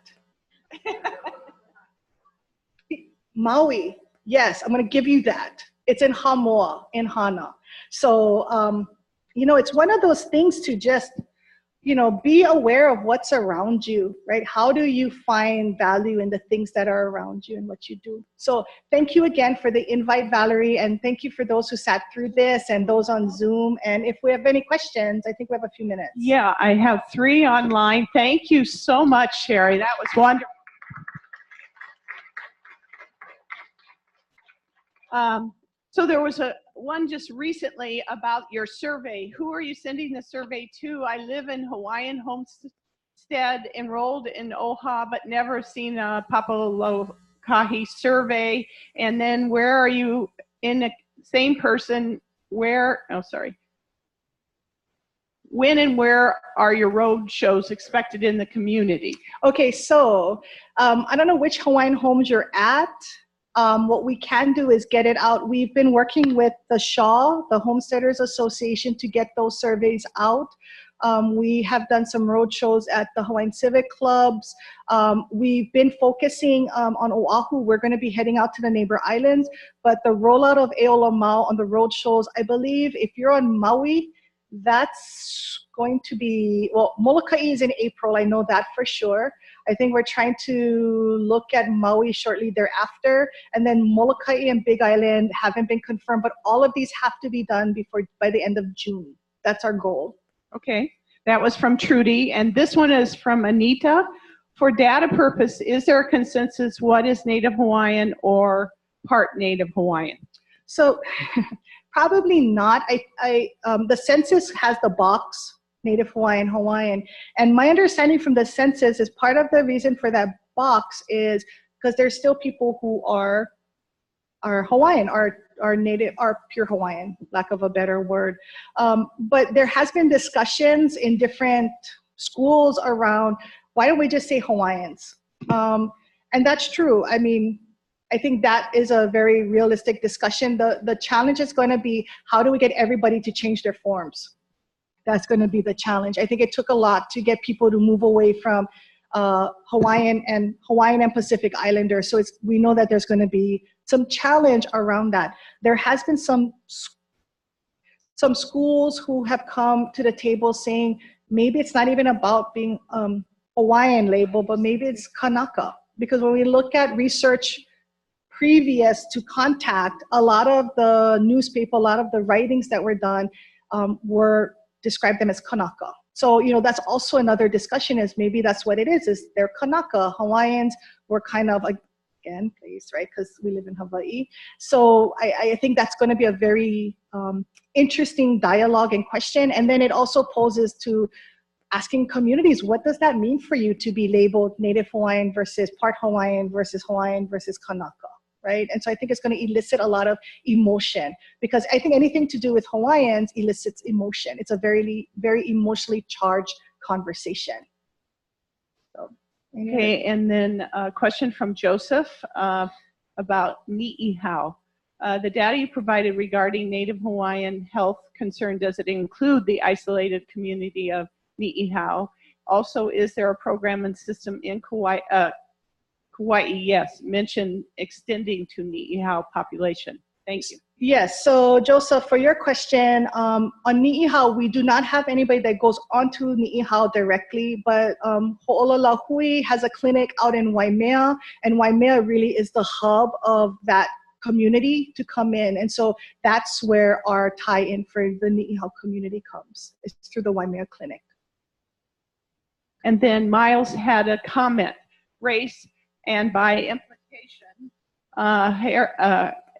Maui, yes, I'm gonna give you that. It's in Hamoa, in Hana. So, you know, it's one of those things to just, you know, be aware of what's around you, right? How do you find value in the things that are around you and what you do? So thank you again for the invite, Valerie, and thank you for those who sat through this and those on Zoom. And if we have any questions, I think we have a few minutes. Yeah, I have 3 online. Thank you so much, Sherry. That was wonderful. So there was one just recently about your survey. Who are you sending the survey to? I live in Hawaiian Homestead, enrolled in OHA, but never seen a Papalokahi survey. And then where are you in the same person? Where, oh, sorry. When and where are your road shows expected in the community? Okay, so I don't know which Hawaiian homes you're at. What we can do is get it out. We've been working with the SHAW, the Homesteaders Association, to get those surveys out. We have done some road shows at the Hawaiian Civic Clubs. We've been focusing on Oahu. We're going to be heading out to the neighbor islands, but the rollout of OlaMau on the road shows, I believe if you're on Maui, that's going to be, well, Molokai is in April, I know that for sure. I think we're trying to look at Maui shortly thereafter, and then Molokai and Big Island haven't been confirmed, but all of these have to be done by the end of June. That's our goal. Okay, that was from Trudy, and this one is from Anita. For data purpose, is there a consensus what is Native Hawaiian or part Native Hawaiian? So probably not. The census has the box, Native Hawaiian, Hawaiian. And my understanding from the census is part of the reason for that box is because there's still people who are Hawaiian, are native, are pure Hawaiian, lack of a better word. But there has been discussions in different schools around, why don't we just say Hawaiians? And that's true. I mean, I think that is a very realistic discussion. The challenge is going to be, how do we get everybody to change their forms? That's going to be the challenge. I think it took a lot to get people to move away from Hawaiian and Pacific Islanders. So we know that there's going to be some challenge around that. There has been some schools who have come to the table saying, maybe it's not even about being Hawaiian label, but maybe it's Kanaka. Because when we look at research previous to contact, a lot of the newspaper, a lot of the writings that were done were described them as Kanaka. So, you know, that's also another discussion, is maybe that's what it is they're Kanaka. Hawaiians were kind of, again, placed, right, because we live in Hawaii. So I think that's going to be a very interesting dialogue and question. And then it also poses to asking communities, what does that mean for you to be labeled Native Hawaiian versus part Hawaiian versus Kanaka? Right? And so I think it's going to elicit a lot of emotion, because I think anything to do with Hawaiians elicits emotion. It's a very, very emotionally charged conversation. So, okay, and then a question from Joseph about Ni'ihau. The data you provided regarding Native Hawaiian health concern, does it include the isolated community of Ni'ihau? Also, is there a program and system in Kauai? Kauai, yes, mention extending to Ni'ihau population. Thank you. Yes, so Joseph, for your question, on Ni'ihau, we do not have anybody that goes onto Ni'ihau directly, but Ho'ololahui has a clinic out in Waimea, and Waimea really is the hub of that community to come in. And so that's where our tie-in for the Ni'ihau community comes. It's through the Waimea clinic. And then Miles had a comment, race, and by implication,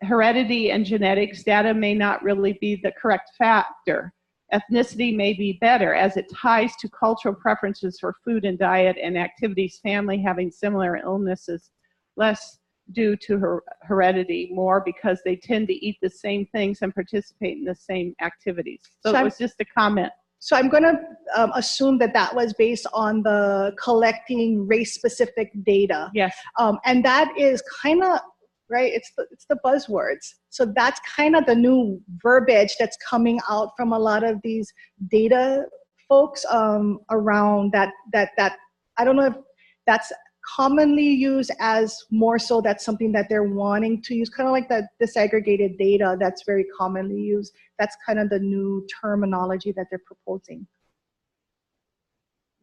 heredity and genetics data may not really be the correct factor. Ethnicity may be better, as it ties to cultural preferences for food and diet and activities, family having similar illnesses, less due to heredity, more because they tend to eat the same things and participate in the same activities. So it was just a comment. So I'm going to assume that that was based on the collecting race-specific data. Yes. And that is kind of, right, it's the buzzwords. So that's kind of the new verbiage that's coming out from a lot of these data folks around that I don't know if that's commonly used as more so that's something that they're wanting to use, kind of like the disaggregated data that's very commonly used. That's kind of the new terminology that they're proposing.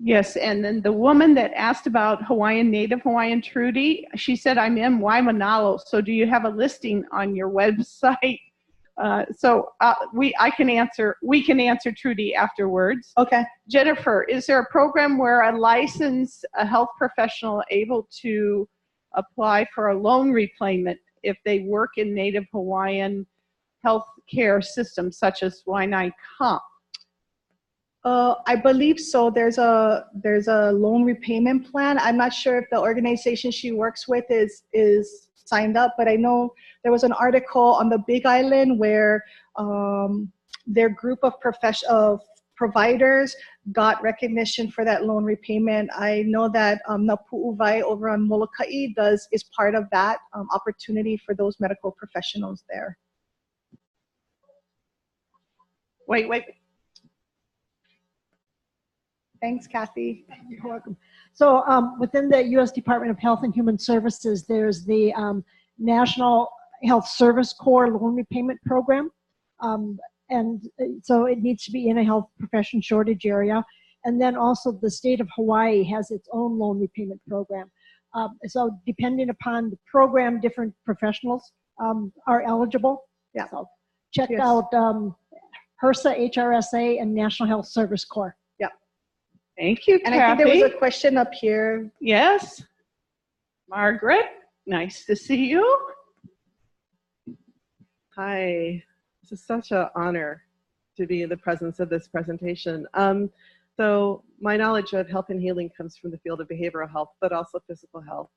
Yes, and then the woman that asked about Hawaiian, Native Hawaiian, Trudy, she said, I'm in Waimanalo, so do you have a listing on your website? We can answer Trudy afterwards. Okay. Jennifer, is there a program where a licensed health professional able to apply for a loan repayment if they work in Native Hawaiian health care systems such as Waianae Comp? I believe so. There's a loan repayment plan. I'm not sure if the organization she works with is signed up, but I know there was an article on the Big Island where their group of providers got recognition for that loan repayment. I know that Napu'uwai over on Molokai is part of that opportunity for those medical professionals there. Wait. Thanks, Kathy. You're welcome. So within the U.S. Department of Health and Human Services, there's the National Health Service Corps Loan Repayment Program. And so it needs to be in a health profession shortage area. And then also the state of Hawaii has its own loan repayment program. So depending upon the program, different professionals are eligible. Yeah. So check Yes. out HRSA, HRSA, and National Health Service Corps. Thank you, And Kathy. I think there was a question up here. Yes. Margaret, nice to see you. Hi, this is such an honor to be in the presence of this presentation. So my knowledge of health and healing comes from the field of behavioral health, but also physical health.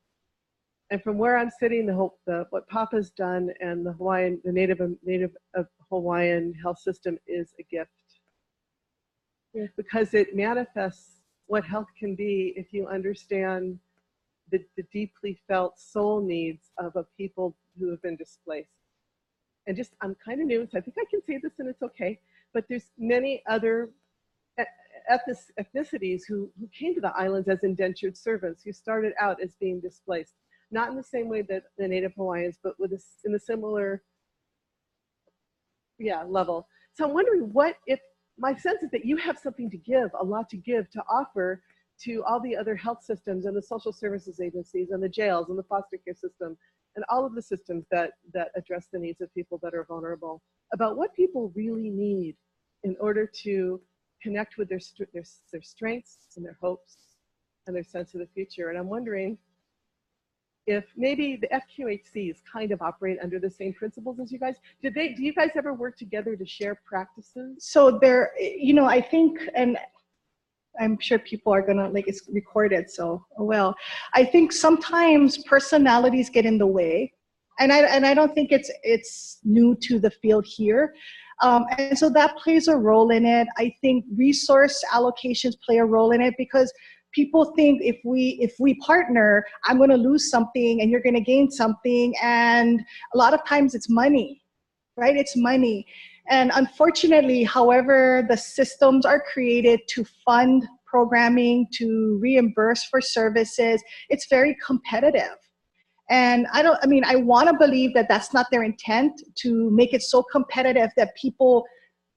And from where I'm sitting, what Papa's done and the native of Hawaiian health system is a gift. Because it manifests what health can be if you understand the deeply felt soul needs of a people who have been displaced. And just, I'm kind of new, so I think I can say this and it's okay, but there's many other ethnicities who came to the islands as indentured servants, who started out as being displaced. Not in the same way that the Native Hawaiians, but in a similar level. So I'm wondering my sense is that you have something to give, a lot to give, to offer to all the other health systems and the social services agencies and the jails and the foster care system and all of the systems that address the needs of people that are vulnerable, about what people really need in order to connect with their strengths and their hopes and their sense of the future. And I'm wondering if maybe the FQHCs kind of operate under the same principles as you guys. Do you guys ever work together to share practices? So there, I think, and I'm sure people are gonna, like, it's recorded, so, oh well. I think sometimes personalities get in the way, and I don't think it's new to the field here. And so that plays a role in it. I think resource allocations play a role in it, because people think if we partner, I'm going to lose something and you're going to gain something. And a lot of times it's money, right? It's money. And unfortunately, however the systems are created to fund programming, to reimburse for services, it's very competitive. And I want to believe that that's not their intent, to make it so competitive that people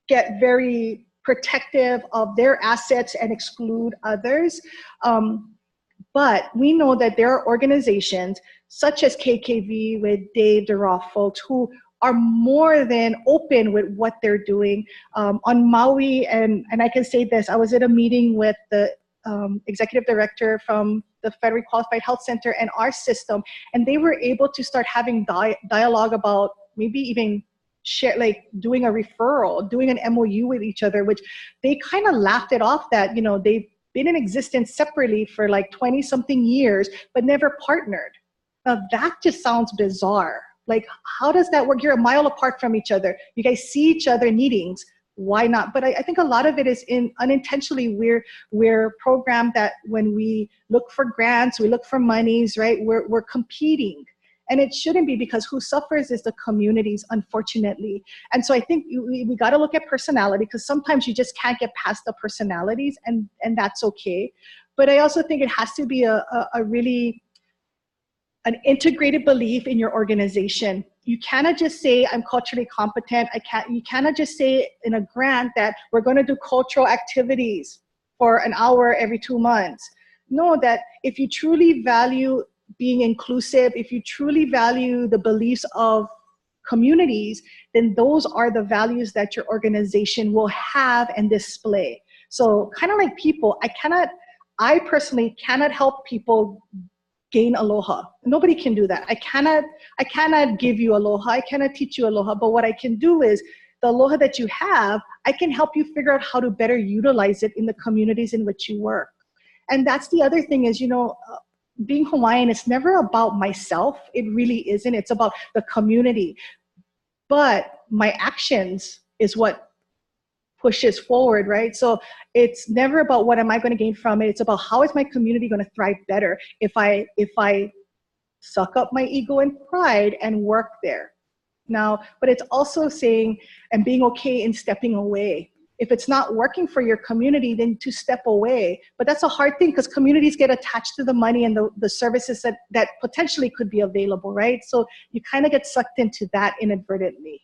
get very protective of their assets and exclude others. But we know that there are organizations such as KKV with Dave DeRoff, who are more than open with what they're doing. On Maui, and I can say this, I was at a meeting with the executive director from the Federally Qualified Health Center and our system, and they were able to start having dialogue about maybe even like doing a referral, doing an MOU with each other, which they kind of laughed it off that, they've been in existence separately for like 20 something years, but never partnered. Now that just sounds bizarre. Like, how does that work? You're a mile apart from each other. You guys see each other in meetings. Why not? But I think a lot of it is unintentionally we're programmed that when we look for grants, we look for monies, right? We're competing. And it shouldn't be, because who suffers is the communities, unfortunately. And so I think we got to look at personality, because sometimes you just can't get past the personalities, and that's okay. But I also think it has to be a really an integrated belief in your organization. You cannot just say, I'm culturally competent. You cannot just say in a grant that we're going to do cultural activities for an hour every 2 months. No, that if you truly value being inclusive, if you truly value the beliefs of communities, then those are the values that your organization will have and display. So kind of like people, I personally cannot help people gain aloha. Nobody can do that. I cannot give you aloha. I cannot teach you aloha. But what I can do is the aloha that you have, I can help you figure out how to better utilize it in the communities in which you work. And that's the other thing is, being Hawaiian, it's never about myself. It really isn't. It's about the community. But my actions is what pushes forward, right? So it's never about what am I going to gain from it. It's about how is my community going to thrive better if I suck up my ego and pride and work there. Now, but it's also saying and being okay in stepping away. if it's not working for your community, then to step away. But that's a hard thing because communities get attached to the money and the services that potentially could be available, right? So you kind of get sucked into that inadvertently.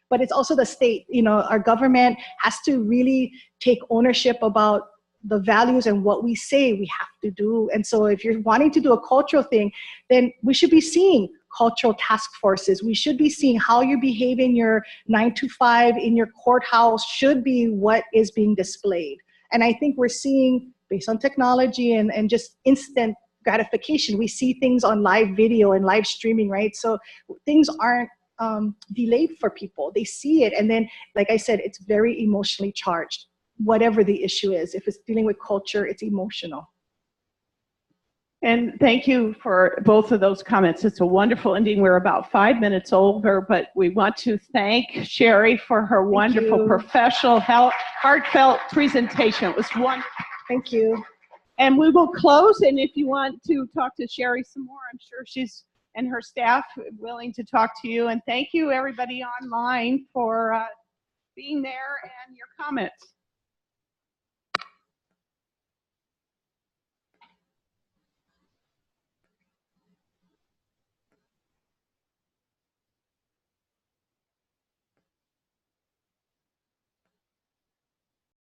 But it's also the state, our government has to really take ownership about the values and what we say we have to do. And so if you're wanting to do a cultural thing, then we should be seeing cultural task forces. We should be seeing how you're behaving your 9 to 5 in your courthouse should be what is being displayed. And I think we're seeing, based on technology and just instant gratification, we see things on live video and live streaming, right? So things aren't delayed for people. They see it. And then, like I said, it's very emotionally charged, whatever the issue is. If it's dealing with culture, it's emotional. And thank you for both of those comments. It's a wonderful ending. We're about 5 minutes over, but we want to thank Sherry for her wonderful professional, heartfelt presentation. It was wonderful. Thank you. And we will close, and if you want to talk to Sherry some more, I'm sure she's and her staff willing to talk to you. And thank you, everybody online, for being there and your comments.